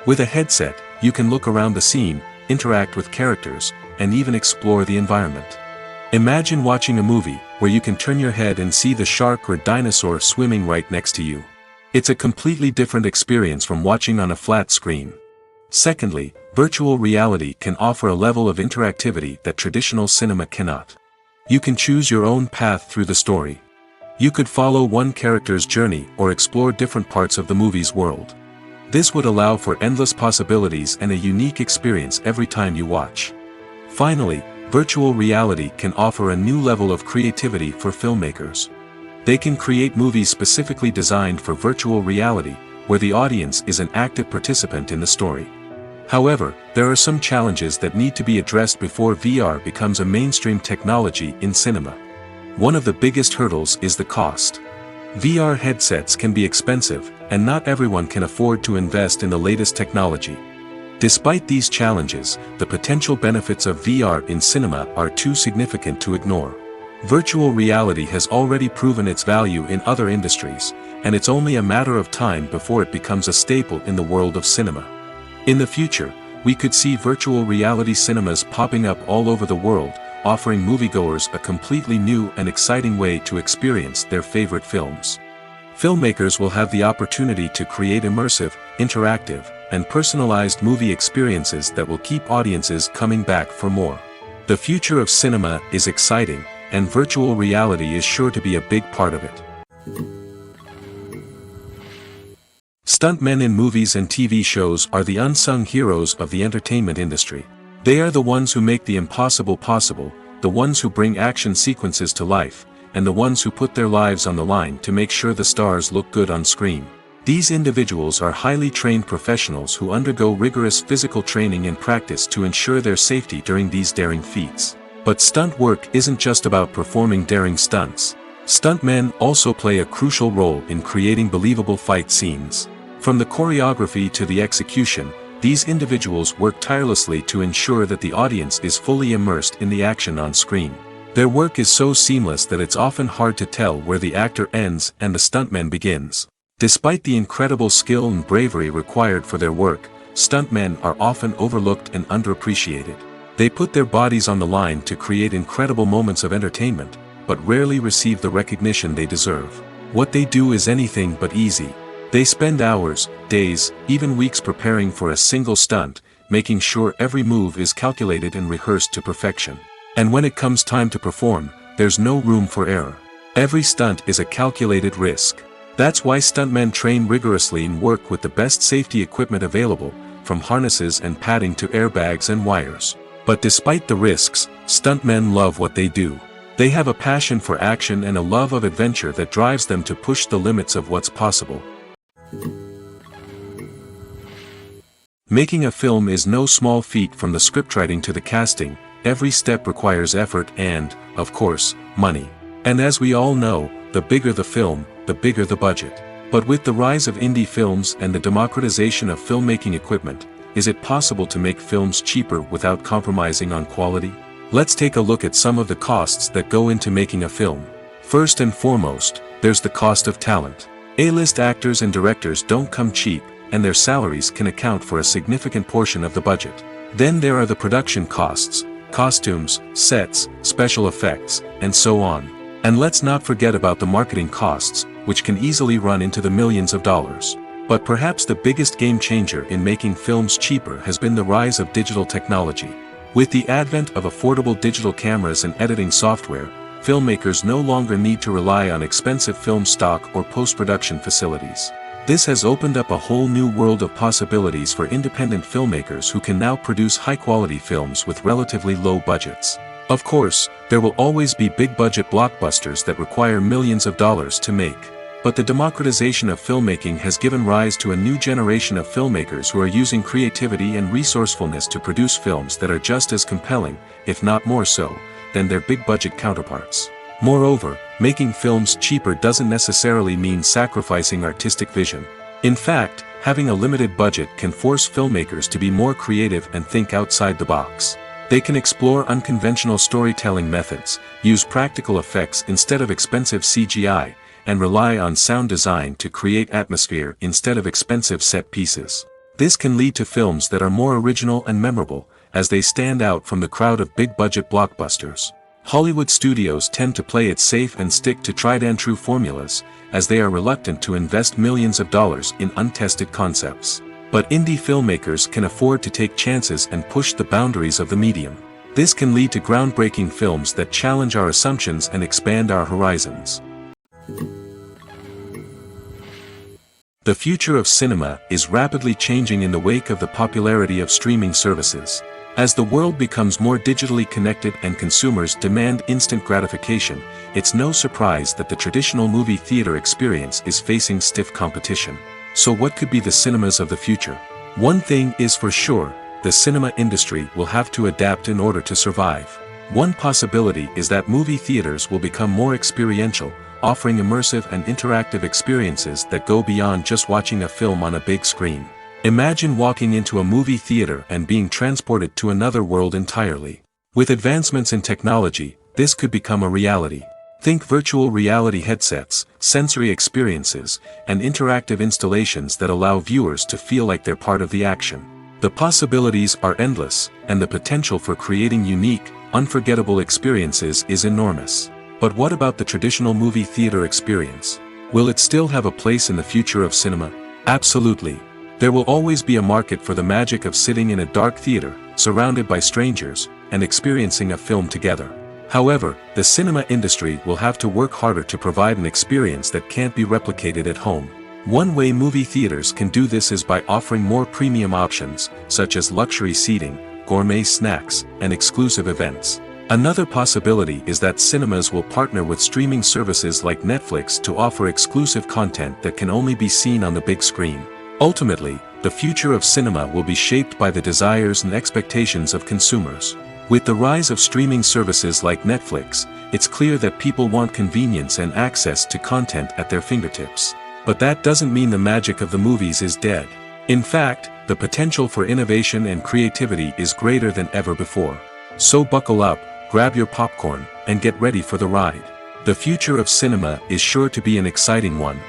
With a headset, you can look around the scene, interact with characters, and even explore the environment. Imagine watching a movie where you can turn your head and see the shark or dinosaur swimming right next to you. It's a completely different experience from watching on a flat screen. Secondly, virtual reality can offer a level of interactivity that traditional cinema cannot. You can choose your own path through the story. You could follow one character's journey or explore different parts of the movie's world. This would allow for endless possibilities and a unique experience every time you watch. Finally, virtual reality can offer a new level of creativity for filmmakers. They can create movies specifically designed for virtual reality, where the audience is an active participant in the story. However, there are some challenges that need to be addressed before VR becomes a mainstream technology in cinema. One of the biggest hurdles is the cost. VR headsets can be expensive, and not everyone can afford to invest in the latest technology. Despite these challenges, the potential benefits of VR in cinema are too significant to ignore. Virtual reality has already proven its value in other industries, and it's only a matter of time before it becomes a staple in the world of cinema. In the future, we could see virtual reality cinemas popping up all over the world, offering moviegoers a completely new and exciting way to experience their favorite films. Filmmakers will have the opportunity to create immersive, interactive, and personalized movie experiences that will keep audiences coming back for more. The future of cinema is exciting, and virtual reality is sure to be a big part of it. Stuntmen in movies and TV shows are the unsung heroes of the entertainment industry. They are the ones who make the impossible possible, the ones who bring action sequences to life, and the ones who put their lives on the line to make sure the stars look good on screen. These individuals are highly trained professionals who undergo rigorous physical training and practice to ensure their safety during these daring feats. But stunt work isn't just about performing daring stunts. Stuntmen also play a crucial role in creating believable fight scenes. From the choreography to the execution, these individuals work tirelessly to ensure that the audience is fully immersed in the action on screen. Their work is so seamless that it's often hard to tell where the actor ends and the stuntman begins. Despite the incredible skill and bravery required for their work, stuntmen are often overlooked and underappreciated. They put their bodies on the line to create incredible moments of entertainment, but rarely receive the recognition they deserve. What they do is anything but easy. They spend hours, days, even weeks preparing for a single stunt, making sure every move is calculated and rehearsed to perfection. And when it comes time to perform, there's no room for error. Every stunt is a calculated risk. That's why stuntmen train rigorously and work with the best safety equipment available, from harnesses and padding to airbags and wires. But despite the risks, stuntmen love what they do. They have a passion for action and a love of adventure that drives them to push the limits of what's possible. Making a film is no small feat. From the scriptwriting to the casting, every step requires effort and, of course, money. And as we all know, the bigger the film, the bigger the budget. But with the rise of indie films and the democratization of filmmaking equipment, is it possible to make films cheaper without compromising on quality? Let's take a look at some of the costs that go into making a film. First and foremost, there's the cost of talent. A-list actors and directors don't come cheap, and their salaries can account for a significant portion of the budget. Then there are the production costs, costumes, sets, special effects, and so on. And let's not forget about the marketing costs, which can easily run into the millions of dollars. But perhaps the biggest game changer in making films cheaper has been the rise of digital technology. With the advent of affordable digital cameras and editing software, filmmakers no longer need to rely on expensive film stock or post-production facilities. This has opened up a whole new world of possibilities for independent filmmakers who can now produce high-quality films with relatively low budgets. Of course, there will always be big-budget blockbusters that require millions of dollars to make. But the democratization of filmmaking has given rise to a new generation of filmmakers who are using creativity and resourcefulness to produce films that are just as compelling, if not more so, than their big-budget counterparts. Moreover, making films cheaper doesn't necessarily mean sacrificing artistic vision. In fact, having a limited budget can force filmmakers to be more creative and think outside the box. They can explore unconventional storytelling methods, use practical effects instead of expensive CGI, and rely on sound design to create atmosphere instead of expensive set pieces. This can lead to films that are more original and memorable, as they stand out from the crowd of big-budget blockbusters. Hollywood studios tend to play it safe and stick to tried-and-true formulas, as they are reluctant to invest millions of dollars in untested concepts. But indie filmmakers can afford to take chances and push the boundaries of the medium. This can lead to groundbreaking films that challenge our assumptions and expand our horizons. The future of cinema is rapidly changing in the wake of the popularity of streaming services. As the world becomes more digitally connected and consumers demand instant gratification, it's no surprise that the traditional movie theater experience is facing stiff competition. So what could be the cinemas of the future? One thing is for sure, the cinema industry will have to adapt in order to survive. One possibility is that movie theaters will become more experiential, offering immersive and interactive experiences that go beyond just watching a film on a big screen. Imagine walking into a movie theater and being transported to another world entirely. With advancements in technology, this could become a reality. Think virtual reality headsets, sensory experiences, and interactive installations that allow viewers to feel like they're part of the action. The possibilities are endless, and the potential for creating unique, unforgettable experiences is enormous. But what about the traditional movie theater experience? Will it still have a place in the future of cinema? Absolutely. There will always be a market for the magic of sitting in a dark theater, surrounded by strangers, and experiencing a film together. However, the cinema industry will have to work harder to provide an experience that can't be replicated at home. One way movie theaters can do this is by offering more premium options, such as luxury seating, gourmet snacks, and exclusive events. Another possibility is that cinemas will partner with streaming services like Netflix to offer exclusive content that can only be seen on the big screen. Ultimately, the future of cinema will be shaped by the desires and expectations of consumers. With the rise of streaming services like Netflix, it's clear that people want convenience and access to content at their fingertips. But that doesn't mean the magic of the movies is dead. In fact, the potential for innovation and creativity is greater than ever before. So buckle up, grab your popcorn, and get ready for the ride. The future of cinema is sure to be an exciting one.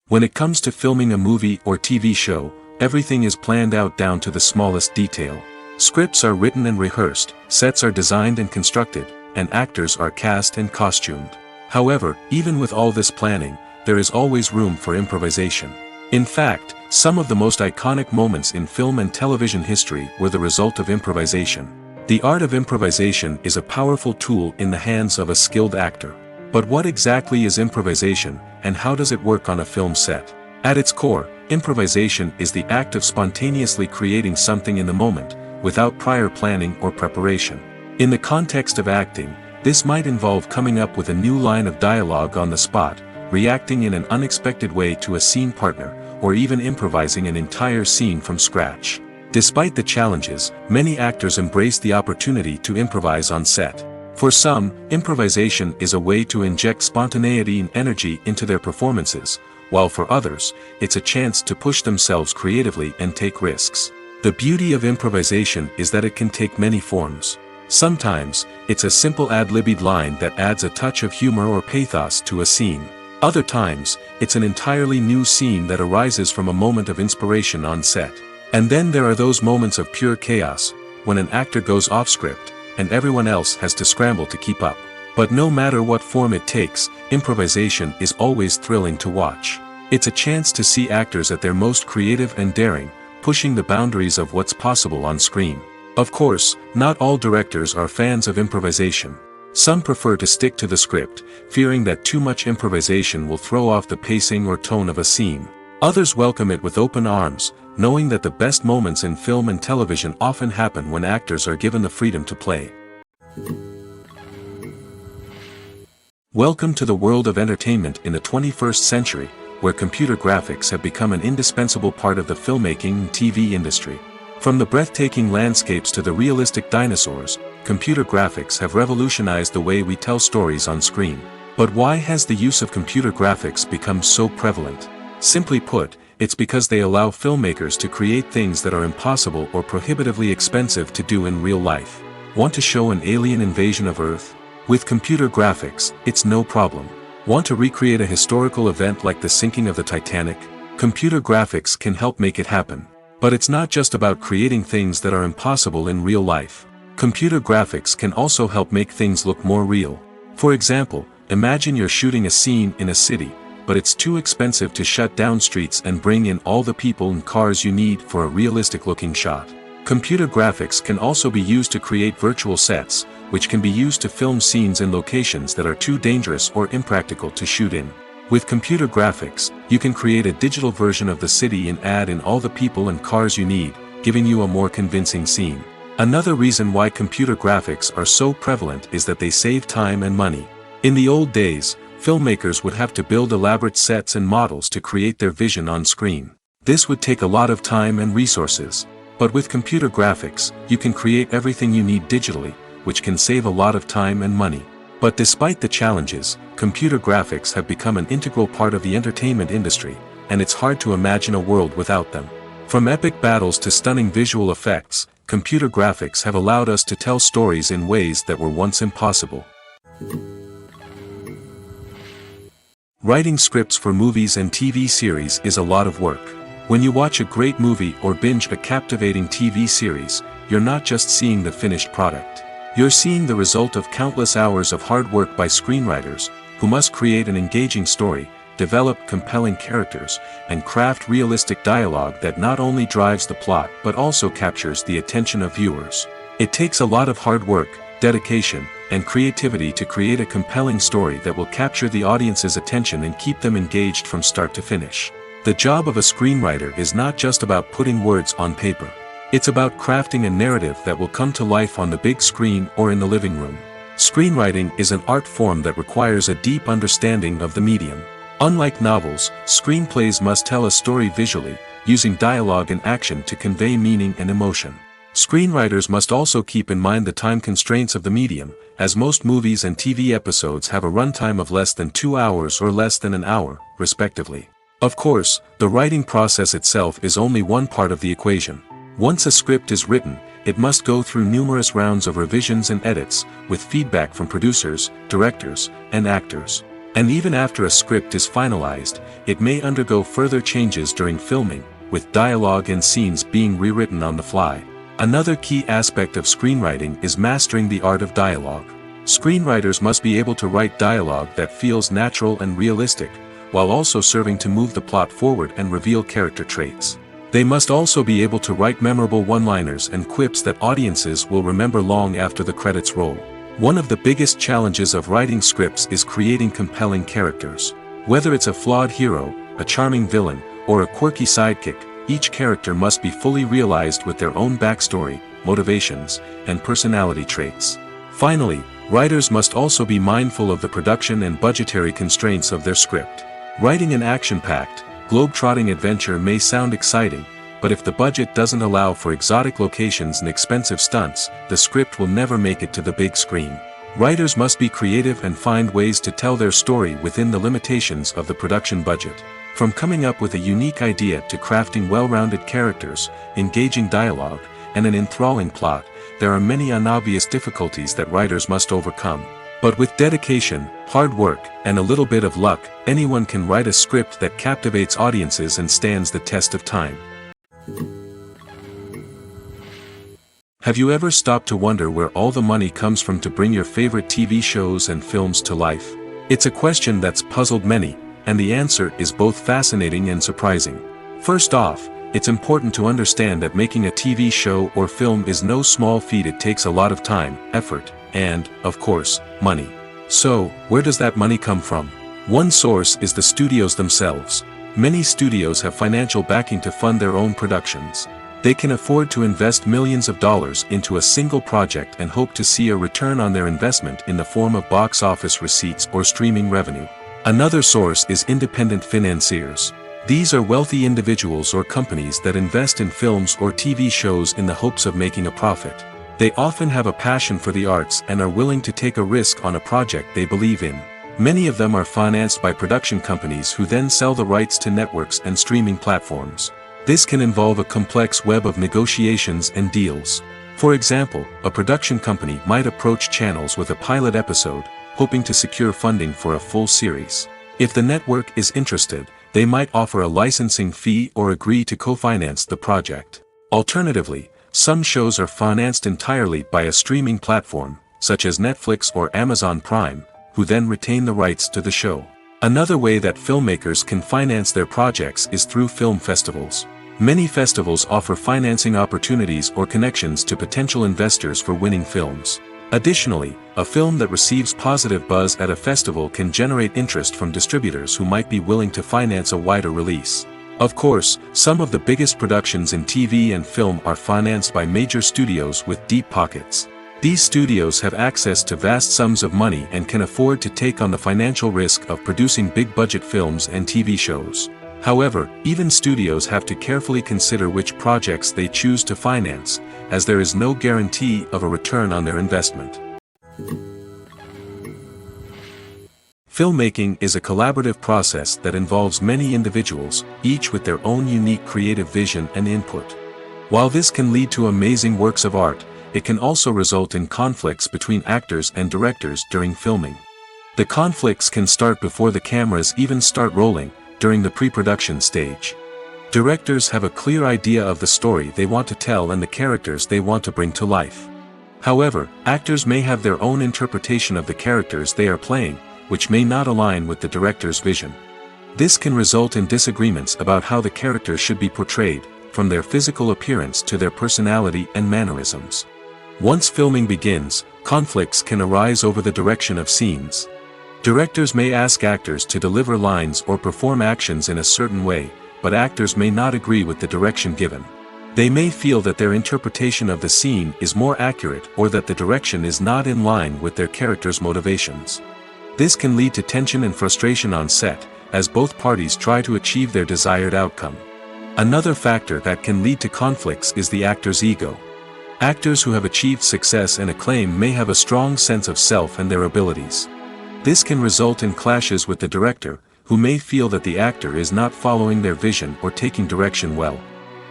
When it comes to filming a movie or TV show, everything is planned out down to the smallest detail. Scripts are written and rehearsed, sets are designed and constructed, and actors are cast and costumed. However, even with all this planning, there is always room for improvisation. In fact, some of the most iconic moments in film and television history were the result of improvisation. The art of improvisation is a powerful tool in the hands of a skilled actor. But what exactly is improvisation, and how does it work on a film set? At its core, improvisation is the act of spontaneously creating something in the moment, without prior planning or preparation. In the context of acting, this might involve coming up with a new line of dialogue on the spot, reacting in an unexpected way to a scene partner, or even improvising an entire scene from scratch. Despite the challenges, many actors embrace the opportunity to improvise on set. For some, improvisation is a way to inject spontaneity and energy into their performances, while for others, it's a chance to push themselves creatively and take risks. The beauty of improvisation is that it can take many forms. Sometimes, it's a simple ad-libbed line that adds a touch of humor or pathos to a scene. Other times, it's an entirely new scene that arises from a moment of inspiration on set. And then there are those moments of pure chaos, when an actor goes off script, and everyone else has to scramble to keep up. But no matter what form it takes, improvisation is always thrilling to watch. It's a chance to see actors at their most creative and daring, pushing the boundaries of what's possible on screen. Of course, not all directors are fans of improvisation. Some prefer to stick to the script, fearing that too much improvisation will throw off the pacing or tone of a scene. Others welcome it with open arms, knowing that the best moments in film and television often happen when actors are given the freedom to play. Welcome to the world of entertainment in the 21st century, where computer graphics have become an indispensable part of the filmmaking and TV industry. From the breathtaking landscapes to the realistic dinosaurs, computer graphics have revolutionized the way we tell stories on screen. But why has the use of computer graphics become so prevalent? Simply put, it's because they allow filmmakers to create things that are impossible or prohibitively expensive to do in real life. Want to show an alien invasion of Earth? With computer graphics, it's no problem. Want to recreate a historical event like the sinking of the Titanic? Computer graphics can help make it happen. But it's not just about creating things that are impossible in real life. Computer graphics can also help make things look more real. For example, imagine you're shooting a scene in a city, but it's too expensive to shut down streets and bring in all the people and cars you need for a realistic-looking shot. Computer graphics can also be used to create virtual sets, which can be used to film scenes in locations that are too dangerous or impractical to shoot in. With computer graphics, you can create a digital version of the city and add in all the people and cars you need, giving you a more convincing scene. Another reason why computer graphics are so prevalent is that they save time and money. In the old days, filmmakers would have to build elaborate sets and models to create their vision on screen. This would take a lot of time and resources. But with computer graphics, you can create everything you need digitally, which can save a lot of time and money. But despite the challenges, computer graphics have become an integral part of the entertainment industry, and it's hard to imagine a world without them. From epic battles to stunning visual effects, computer graphics have allowed us to tell stories in ways that were once impossible. Writing scripts for movies and TV series is a lot of work. When you watch a great movie or binge a captivating TV series, you're not just seeing the finished product. You're seeing the result of countless hours of hard work by screenwriters, who must create an engaging story, develop compelling characters, and craft realistic dialogue that not only drives the plot but also captures the attention of viewers. It takes a lot of hard work, dedication, and creativity to create a compelling story that will capture the audience's attention and keep them engaged from start to finish. The job of a screenwriter is not just about putting words on paper. It's about crafting a narrative that will come to life on the big screen or in the living room. Screenwriting is an art form that requires a deep understanding of the medium. Unlike novels, screenplays must tell a story visually, using dialogue and action to convey meaning and emotion. Screenwriters must also keep in mind the time constraints of the medium, as most movies and TV episodes have a runtime of less than 2 hours or less than an hour, respectively. Of course, the writing process itself is only one part of the equation. Once a script is written, it must go through numerous rounds of revisions and edits, with feedback from producers, directors, and actors. And even after a script is finalized, it may undergo further changes during filming, with dialogue and scenes being rewritten on the fly. Another key aspect of screenwriting is mastering the art of dialogue. Screenwriters must be able to write dialogue that feels natural and realistic, while also serving to move the plot forward and reveal character traits. They must also be able to write memorable one-liners and quips that audiences will remember long after the credits roll. One of the biggest challenges of writing scripts is creating compelling characters. Whether it's a flawed hero, a charming villain, or a quirky sidekick, each character must be fully realized with their own backstory, motivations, and personality traits. Finally, writers must also be mindful of the production and budgetary constraints of their script. Writing an action-packed, globe-trotting adventure may sound exciting, but if the budget doesn't allow for exotic locations and expensive stunts, the script will never make it to the big screen. Writers must be creative and find ways to tell their story within the limitations of the production budget. From coming up with a unique idea to crafting well-rounded characters, engaging dialogue, and an enthralling plot, there are many unobvious difficulties that writers must overcome. But with dedication, hard work, and a little bit of luck, anyone can write a script that captivates audiences and stands the test of time. Have you ever stopped to wonder where all the money comes from to bring your favorite TV shows and films to life? It's a question that's puzzled many, and the answer is both fascinating and surprising. First off, it's important to understand that making a TV show or film is no small feat. It takes a lot of time, effort, and, of course, money. So, where does that money come from? One source is the studios themselves. Many studios have financial backing to fund their own productions. They can afford to invest millions of dollars into a single project and hope to see a return on their investment in the form of box office receipts or streaming revenue. Another source is independent financiers. These are wealthy individuals or companies that invest in films or TV shows in the hopes of making a profit. They often have a passion for the arts and are willing to take a risk on a project they believe in. Many of them are financed by production companies who then sell the rights to networks and streaming platforms. This can involve a complex web of negotiations and deals. For example, a production company might approach channels with a pilot episode, hoping to secure funding for a full series. If the network is interested, They might offer a licensing fee or agree to co-finance the project. Alternatively, some shows are financed entirely by a streaming platform, such as Netflix or Amazon Prime, who then retain the rights to the show. Another way that filmmakers can finance their projects is through film festivals. Many festivals offer financing opportunities or connections to potential investors for winning films. Additionally, a film that receives positive buzz at a festival can generate interest from distributors who might be willing to finance a wider release. Of course, some of the biggest productions in TV and film are financed by major studios with deep pockets. These studios have access to vast sums of money and can afford to take on the financial risk of producing big-budget films and TV shows. However, even studios have to carefully consider which projects they choose to finance, as there is no guarantee of a return on their investment. Filmmaking is a collaborative process that involves many individuals, each with their own unique creative vision and input. While this can lead to amazing works of art, it can also result in conflicts between actors and directors during filming. The conflicts can start before the cameras even start rolling, during the pre-production stage. Directors have a clear idea of the story they want to tell and the characters they want to bring to life. However, actors may have their own interpretation of the characters they are playing, which may not align with the director's vision. This can result in disagreements about how the characters should be portrayed, from their physical appearance to their personality and mannerisms. Once filming begins, conflicts can arise over the direction of scenes. Directors may ask actors to deliver lines or perform actions in a certain way, but actors may not agree with the direction given. They may feel that their interpretation of the scene is more accurate or that the direction is not in line with their character's motivations. This can lead to tension and frustration on set, as both parties try to achieve their desired outcome. Another factor that can lead to conflicts is the actor's ego. Actors who have achieved success and acclaim may have a strong sense of self and their abilities. This can result in clashes with the director, who may feel that the actor is not following their vision or taking direction well.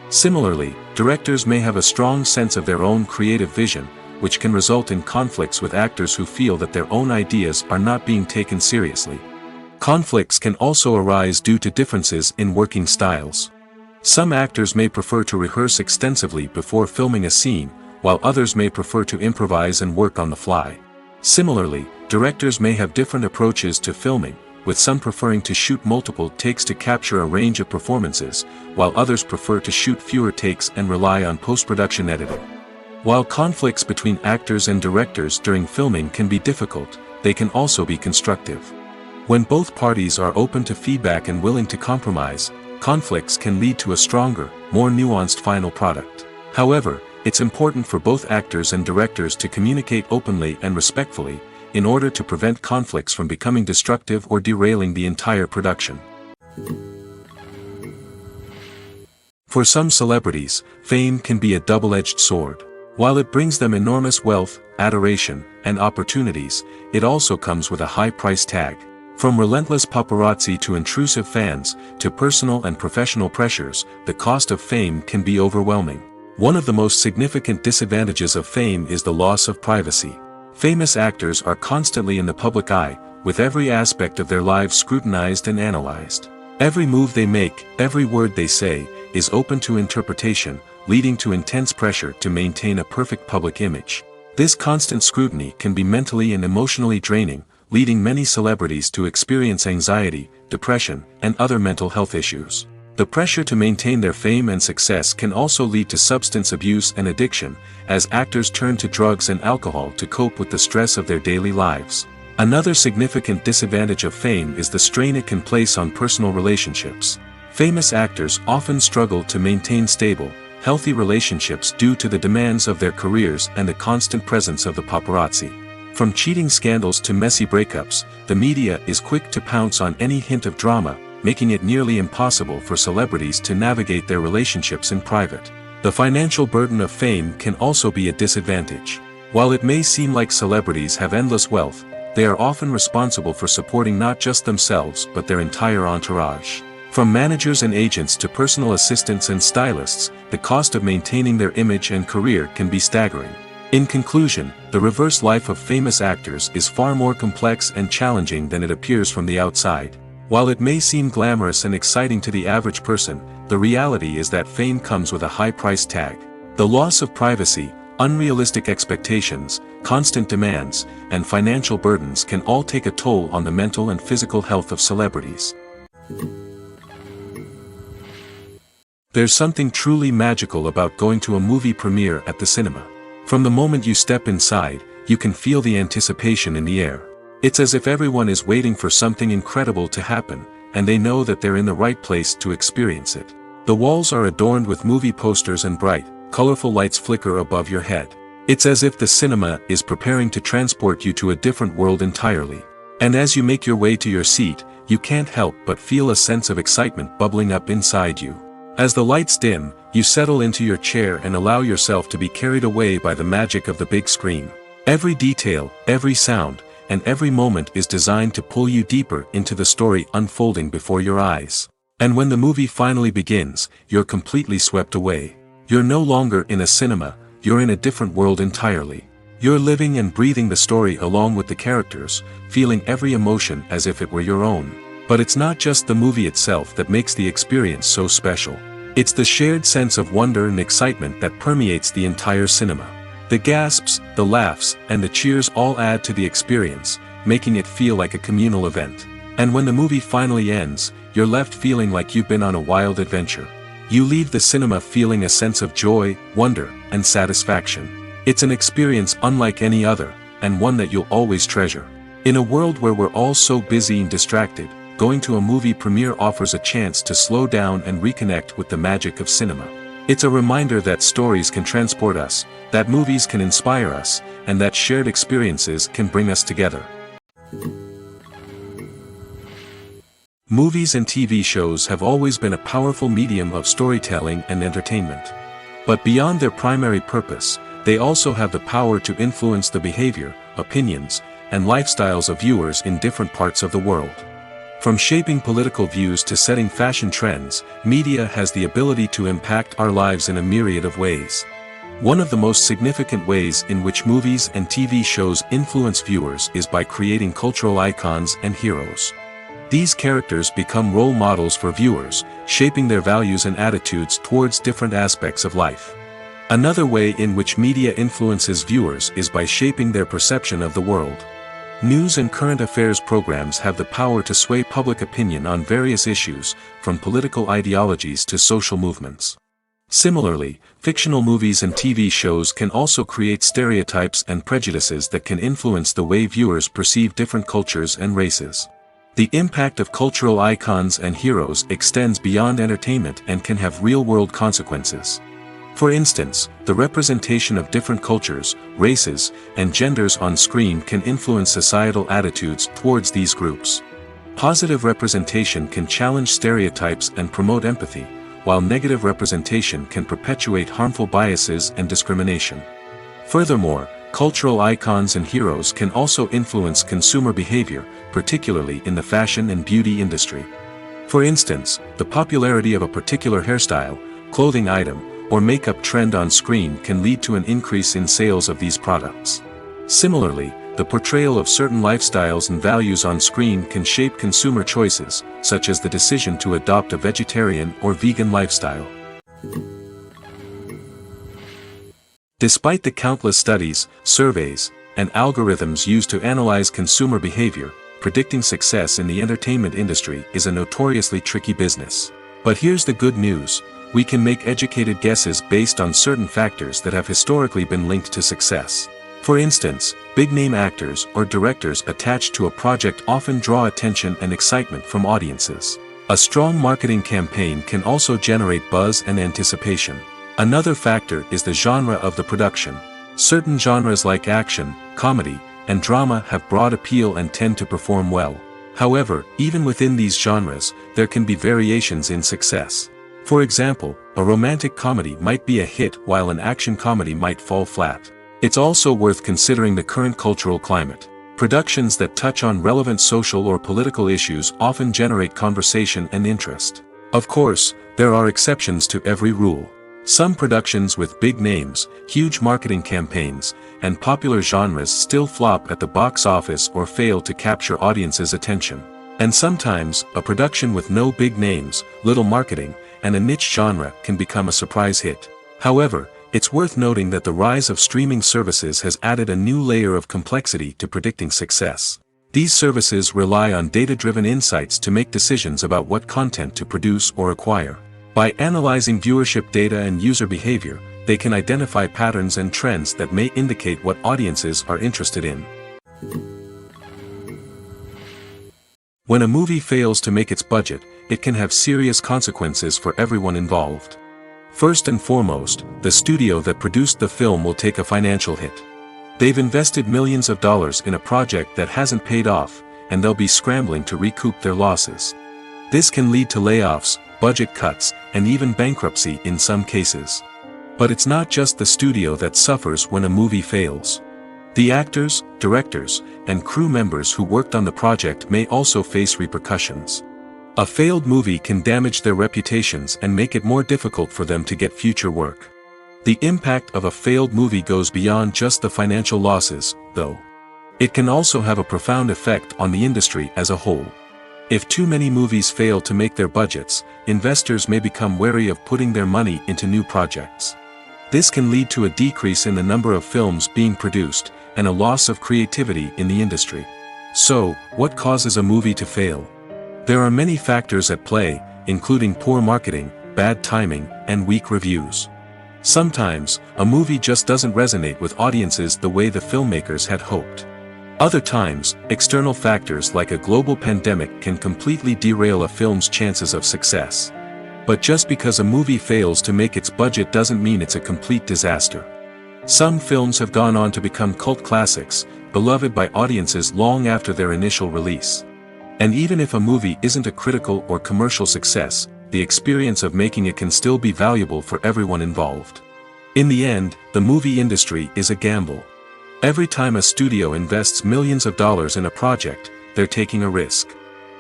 Similarly, directors may have a strong sense of their own creative vision, which can result in conflicts with actors who feel that their own ideas are not being taken seriously. Conflicts can also arise due to differences in working styles. Some actors may prefer to rehearse extensively before filming a scene, while others may prefer to improvise and work on the fly. Similarly, directors may have different approaches to filming, with some preferring to shoot multiple takes to capture a range of performances, while others prefer to shoot fewer takes and rely on post-production editing. While conflicts between actors and directors during filming can be difficult, they can also be constructive. When both parties are open to feedback and willing to compromise, conflicts can lead to a stronger, more nuanced final product. However, it's important for both actors and directors to communicate openly and respectfully, in order to prevent conflicts from becoming destructive or derailing the entire production. For some celebrities, fame can be a double-edged sword. While it brings them enormous wealth, adoration, and opportunities, it also comes with a high price tag. From relentless paparazzi to intrusive fans, to personal and professional pressures, the cost of fame can be overwhelming. One of the most significant disadvantages of fame is the loss of privacy. Famous actors are constantly in the public eye, with every aspect of their lives scrutinized and analyzed. Every move they make, every word they say, is open to interpretation, leading to intense pressure to maintain a perfect public image. This constant scrutiny can be mentally and emotionally draining, leading many celebrities to experience anxiety, depression, and other mental health issues. The pressure to maintain their fame and success can also lead to substance abuse and addiction, as actors turn to drugs and alcohol to cope with the stress of their daily lives. Another significant disadvantage of fame is the strain it can place on personal relationships. Famous actors often struggle to maintain stable, healthy relationships due to the demands of their careers and the constant presence of the paparazzi. From cheating scandals to messy breakups, the media is quick to pounce on any hint of drama, making it nearly impossible for celebrities to navigate their relationships in private. The financial burden of fame can also be a disadvantage. While it may seem like celebrities have endless wealth, they are often responsible for supporting not just themselves but their entire entourage. From managers and agents to personal assistants and stylists, the cost of maintaining their image and career can be staggering. In conclusion, the reverse life of famous actors is far more complex and challenging than it appears from the outside. While it may seem glamorous and exciting to the average person, the reality is that fame comes with a high price tag. The loss of privacy, unrealistic expectations, constant demands, and financial burdens can all take a toll on the mental and physical health of celebrities. There's something truly magical about going to a movie premiere at the cinema. From the moment you step inside, you can feel the anticipation in the air. It's as if everyone is waiting for something incredible to happen, and they know that they're in the right place to experience it. The walls are adorned with movie posters and bright, colorful lights flicker above your head. It's as if the cinema is preparing to transport you to a different world entirely. And as you make your way to your seat, you can't help but feel a sense of excitement bubbling up inside you. As the lights dim, you settle into your chair and allow yourself to be carried away by the magic of the big screen. Every detail, every sound, and every moment is designed to pull you deeper into the story unfolding before your eyes. And when the movie finally begins, you're completely swept away. You're no longer in a cinema, you're in a different world entirely. You're living and breathing the story along with the characters, feeling every emotion as if it were your own. But it's not just the movie itself that makes the experience so special. It's the shared sense of wonder and excitement that permeates the entire cinema. The gasps, the laughs, and the cheers all add to the experience, making it feel like a communal event. And when the movie finally ends, you're left feeling like you've been on a wild adventure. You leave the cinema feeling a sense of joy, wonder, and satisfaction. It's an experience unlike any other, and one that you'll always treasure. In a world where we're all so busy and distracted, going to a movie premiere offers a chance to slow down and reconnect with the magic of cinema. It's a reminder that stories can transport us, that movies can inspire us, and that shared experiences can bring us together. Movies and TV shows have always been a powerful medium of storytelling and entertainment. But beyond their primary purpose, they also have the power to influence the behavior, opinions, and lifestyles of viewers in different parts of the world. From shaping political views to setting fashion trends, media has the ability to impact our lives in a myriad of ways. One of the most significant ways in which movies and TV shows influence viewers is by creating cultural icons and heroes. These characters become role models for viewers, shaping their values and attitudes towards different aspects of life. Another way in which media influences viewers is by shaping their perception of the world. News and current affairs programs have the power to sway public opinion on various issues, from political ideologies to social movements. Similarly, fictional movies and TV shows can also create stereotypes and prejudices that can influence the way viewers perceive different cultures and races. The impact of cultural icons and heroes extends beyond entertainment and can have real-world consequences. For instance, the representation of different cultures, races, and genders on screen can influence societal attitudes towards these groups. Positive representation can challenge stereotypes and promote empathy, while negative representation can perpetuate harmful biases and discrimination. Furthermore, cultural icons and heroes can also influence consumer behavior, particularly in the fashion and beauty industry. For instance, the popularity of a particular hairstyle, clothing item, or makeup trend on screen can lead to an increase in sales of these products. Similarly, the portrayal of certain lifestyles and values on screen can shape consumer choices, such as the decision to adopt a vegetarian or vegan lifestyle. Despite the countless studies, surveys, and algorithms used to analyze consumer behavior, predicting success in the entertainment industry is a notoriously tricky business. But here's the good news: we can make educated guesses based on certain factors that have historically been linked to success. For instance, big-name actors or directors attached to a project often draw attention and excitement from audiences. A strong marketing campaign can also generate buzz and anticipation. Another factor is the genre of the production. Certain genres like action, comedy, and drama have broad appeal and tend to perform well. However, even within these genres, there can be variations in success. For example, a romantic comedy might be a hit while an action comedy might fall flat. It's also worth considering the current cultural climate. Productions that touch on relevant social or political issues often generate conversation and interest. Of course, there are exceptions to every rule. Some productions with big names, huge marketing campaigns, and popular genres still flop at the box office or fail to capture audiences' attention. And sometimes, a production with no big names, little marketing, and a niche genre can become a surprise hit. However, it's worth noting that the rise of streaming services has added a new layer of complexity to predicting success. These services rely on data-driven insights to make decisions about what content to produce or acquire. By analyzing viewership data and user behavior, they can identify patterns and trends that may indicate what audiences are interested in. When a movie fails to make its budget, it can have serious consequences for everyone involved. First and foremost, the studio that produced the film will take a financial hit. They've invested millions of dollars in a project that hasn't paid off, and they'll be scrambling to recoup their losses. This can lead to layoffs, budget cuts, and even bankruptcy in some cases. But it's not just the studio that suffers when a movie fails. The actors, directors, and crew members who worked on the project may also face repercussions. A failed movie can damage their reputations and make it more difficult for them to get future work. The impact of a failed movie goes beyond just the financial losses, though. It can also have a profound effect on the industry as a whole. If too many movies fail to make their budgets, investors may become wary of putting their money into new projects. This can lead to a decrease in the number of films being produced, and a loss of creativity in the industry. So, what causes a movie to fail? There are many factors at play, including poor marketing, bad timing, and weak reviews. Sometimes, a movie just doesn't resonate with audiences the way the filmmakers had hoped. Other times, external factors like a global pandemic can completely derail a film's chances of success. But just because a movie fails to make its budget doesn't mean it's a complete disaster. Some films have gone on to become cult classics, beloved by audiences long after their initial release. And even if a movie isn't a critical or commercial success, the experience of making it can still be valuable for everyone involved. In the end, the movie industry is a gamble. Every time a studio invests millions of dollars in a project, they're taking a risk.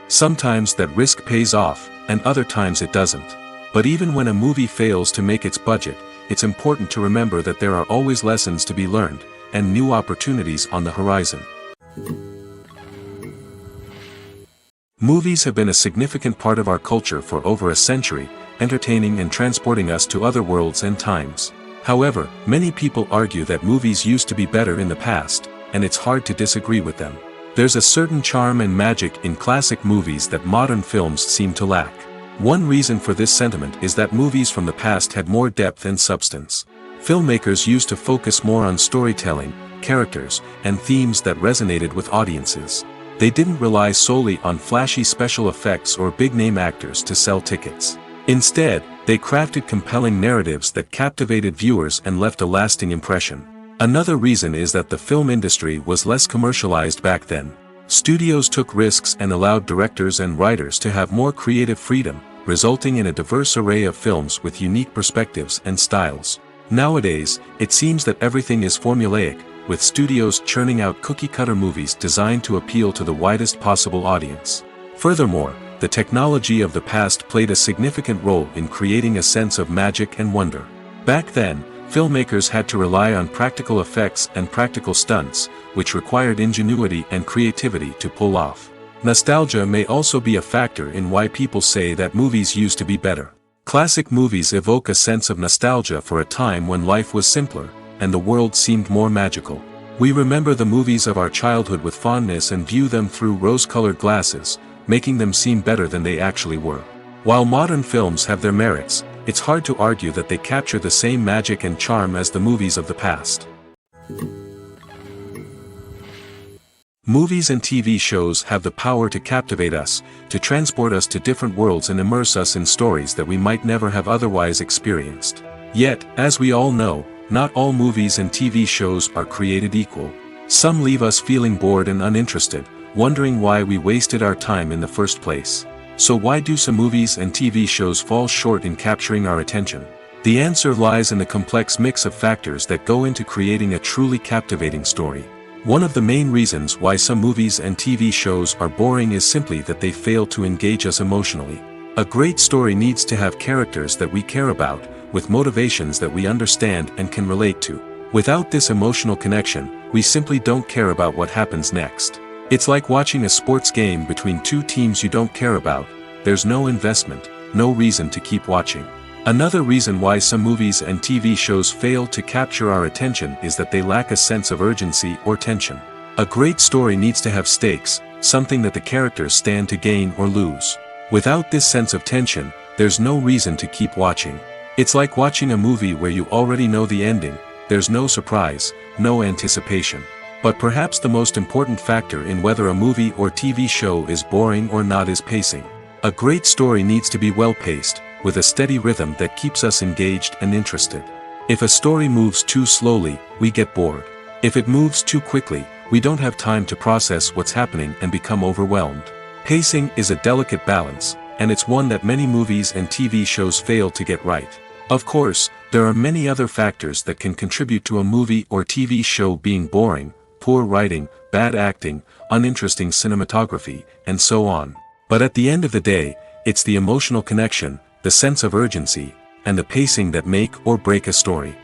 Sometimes that risk pays off, and other times it doesn't. But even when a movie fails to make its budget, it's important to remember that there are always lessons to be learned, and new opportunities on the horizon. Movies have been a significant part of our culture for over a century, entertaining and transporting us to other worlds and times. However, many people argue that movies used to be better in the past, and it's hard to disagree with them. There's a certain charm and magic in classic movies that modern films seem to lack. One reason for this sentiment is that movies from the past had more depth and substance. Filmmakers used to focus more on storytelling, characters, and themes that resonated with audiences. They didn't rely solely on flashy special effects or big-name actors to sell tickets. Instead, they crafted compelling narratives that captivated viewers and left a lasting impression. Another reason is that the film industry was less commercialized back then. Studios took risks and allowed directors and writers to have more creative freedom, resulting in a diverse array of films with unique perspectives and styles. Nowadays, it seems that everything is formulaic, with studios churning out cookie-cutter movies designed to appeal to the widest possible audience. Furthermore, the technology of the past played a significant role in creating a sense of magic and wonder. Back then, filmmakers had to rely on practical effects and practical stunts, which required ingenuity and creativity to pull off. Nostalgia may also be a factor in why people say that movies used to be better. Classic movies evoke a sense of nostalgia for a time when life was simpler, and the world seemed more magical. We remember the movies of our childhood with fondness and view them through rose-colored glasses, making them seem better than they actually were. While modern films have their merits, it's hard to argue that they capture the same magic and charm as the movies of the past. Movies and TV shows have the power to captivate us, to transport us to different worlds and immerse us in stories that we might never have otherwise experienced. Yet, as we all know, not all movies and TV shows are created equal. Some leave us feeling bored and uninterested, wondering why we wasted our time in the first place. So why do some movies and TV shows fall short in capturing our attention? The answer lies in the complex mix of factors that go into creating a truly captivating story. One of the main reasons why some movies and TV shows are boring is simply that they fail to engage us emotionally. A great story needs to have characters that we care about, with motivations that we understand and can relate to. Without this emotional connection, we simply don't care about what happens next. It's like watching a sports game between two teams you don't care about. There's no investment, no reason to keep watching. Another reason why some movies and TV shows fail to capture our attention is that they lack a sense of urgency or tension. A great story needs to have stakes, something that the characters stand to gain or lose. Without this sense of tension, there's no reason to keep watching. It's like watching a movie where you already know the ending. There's no surprise, no anticipation. But perhaps the most important factor in whether a movie or TV show is boring or not is pacing. A great story needs to be well-paced, with a steady rhythm that keeps us engaged and interested. If a story moves too slowly, we get bored. If it moves too quickly, we don't have time to process what's happening and become overwhelmed. Pacing is a delicate balance, and it's one that many movies and TV shows fail to get right. Of course, there are many other factors that can contribute to a movie or TV show being boring: poor writing, bad acting, uninteresting cinematography, and so on. But at the end of the day, it's the emotional connection, the sense of urgency, and the pacing that make or break a story.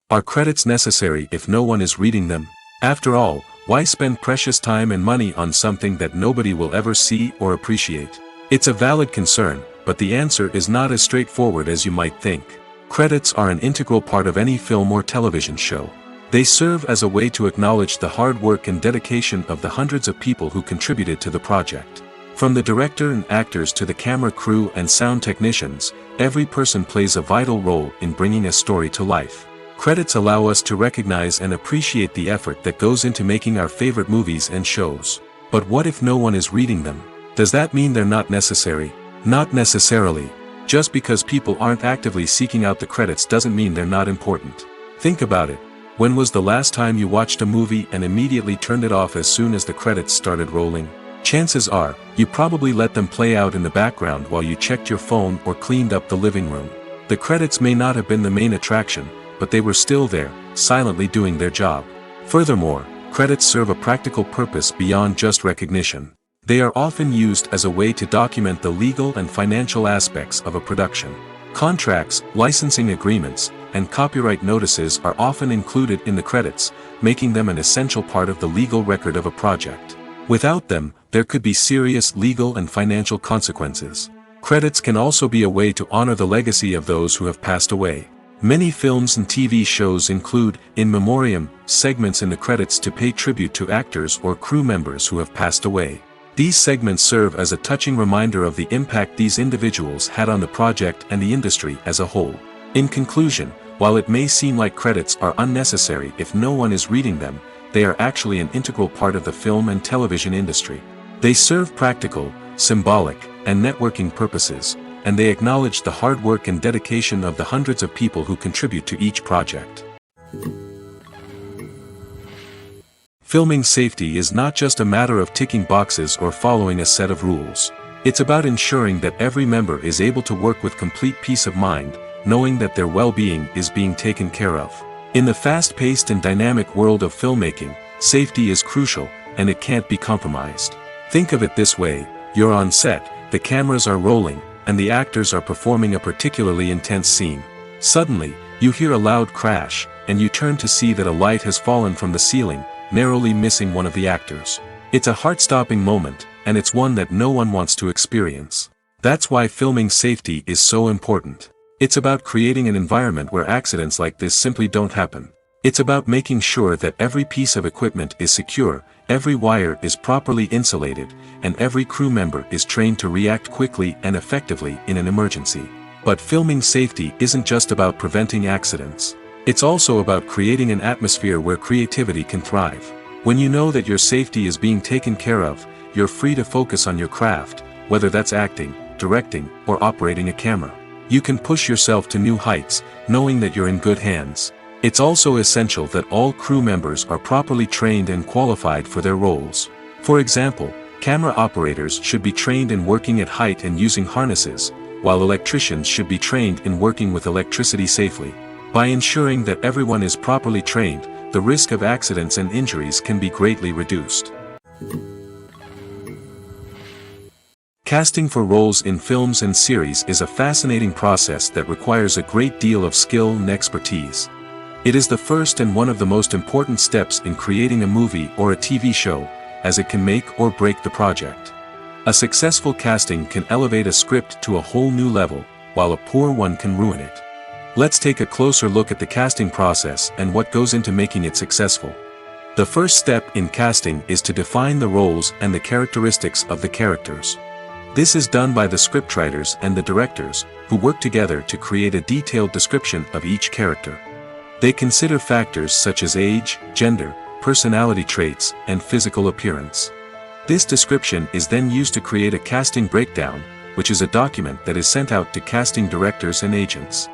Are credits necessary if no one is reading them? After all, why spend precious time and money on something that nobody will ever see or appreciate? It's a valid concern, but the answer is not as straightforward as you might think. Credits are an integral part of any film or television show. They serve as a way to acknowledge the hard work and dedication of the hundreds of people who contributed to the project. From the director and actors to the camera crew and sound technicians, every person plays a vital role in bringing a story to life. Credits allow us to recognize and appreciate the effort that goes into making our favorite movies and shows. But what if no one is reading them? Does that mean they're not necessary? Not necessarily. Just because people aren't actively seeking out the credits doesn't mean they're not important. Think about it. When was the last time you watched a movie and immediately turned it off as soon as the credits started rolling? Chances are, you probably let them play out in the background while you checked your phone or cleaned up the living room. The credits may not have been the main attraction, but they were still there, silently doing their job. Furthermore, credits serve a practical purpose beyond just recognition. They are often used as a way to document the legal and financial aspects of a production. Contracts, licensing agreements, and copyright notices are often included in the credits, making them an essential part of the legal record of a project. Without them, there could be serious legal and financial consequences. Credits can also be a way to honor the legacy of those who have passed away. Many films and TV shows include, in memoriam, segments in the credits to pay tribute to actors or crew members who have passed away. These segments serve as a touching reminder of the impact these individuals had on the project and the industry as a whole. In conclusion, while it may seem like credits are unnecessary if no one is reading them, they are actually an integral part of the film and television industry. They serve practical, symbolic, and networking purposes, and they acknowledge the hard work and dedication of the hundreds of people who contribute to each project. Filming safety is not just a matter of ticking boxes or following a set of rules. It's about ensuring that every member is able to work with complete peace of mind, knowing that their well-being is being taken care of. In the fast-paced and dynamic world of filmmaking, safety is crucial, and it can't be compromised. Think of it this way: you're on set, the cameras are rolling, and the actors are performing a particularly intense scene. Suddenly, you hear a loud crash, and you turn to see that a light has fallen from the ceiling, narrowly missing one of the actors. It's a heart-stopping moment, and it's one that no one wants to experience. That's why filming safety is so important. It's about creating an environment where accidents like this simply don't happen. It's about making sure that every piece of equipment is secure, every wire is properly insulated, and every crew member is trained to react quickly and effectively in an emergency. But filming safety isn't just about preventing accidents. It's also about creating an atmosphere where creativity can thrive. When you know that your safety is being taken care of, you're free to focus on your craft, whether that's acting, directing, or operating a camera. You can push yourself to new heights, knowing that you're in good hands. It's also essential that all crew members are properly trained and qualified for their roles. For example, camera operators should be trained in working at height and using harnesses, while electricians should be trained in working with electricity safely. By ensuring that everyone is properly trained, the risk of accidents and injuries can be greatly reduced. Casting for roles in films and series is a fascinating process that requires a great deal of skill and expertise. It is the first and one of the most important steps in creating a movie or a TV show, as it can make or break the project. A successful casting can elevate a script to a whole new level, while a poor one can ruin it. Let's take a closer look at the casting process and what goes into making it successful. The first step in casting is to define the roles and the characteristics of the characters. This is done by the scriptwriters and the directors, who work together to create a detailed description of each character. They consider factors such as age, gender, personality traits, and physical appearance. This description is then used to create a casting breakdown, which is a document that is sent out to casting directors and agents.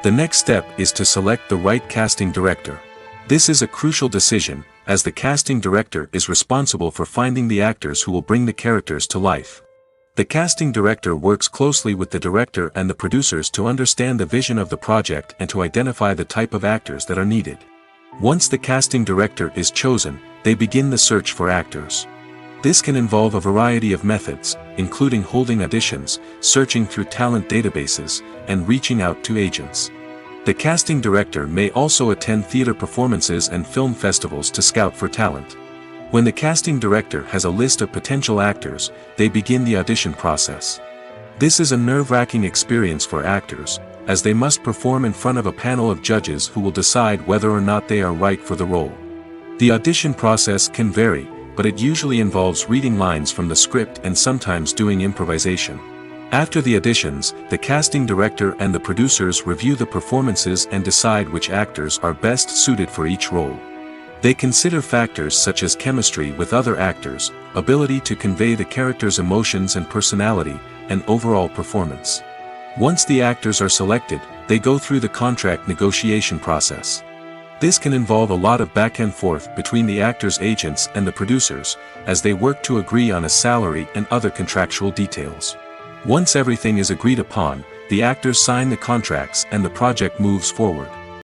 The next step is to select the right casting director. This is a crucial decision, as the casting director is responsible for finding the actors who will bring the characters to life. The casting director works closely with the director and the producers to understand the vision of the project and to identify the type of actors that are needed. Once the casting director is chosen, they begin the search for actors. This can involve a variety of methods, including holding auditions, searching through talent databases, and reaching out to agents. The casting director may also attend theater performances and film festivals to scout for talent. When the casting director has a list of potential actors, they begin the audition process. This is a nerve-wracking experience for actors, as they must perform in front of a panel of judges who will decide whether or not they are right for the role. The audition process can vary, but it usually involves reading lines from the script and sometimes doing improvisation. After the auditions, the casting director and the producers review the performances and decide which actors are best suited for each role. They consider factors such as chemistry with other actors, ability to convey the character's emotions and personality, and overall performance. Once the actors are selected, they go through the contract negotiation process. This can involve a lot of back and forth between the actors' agents and the producers, as they work to agree on a salary and other contractual details. Once everything is agreed upon, the actors sign the contracts and the project moves forward.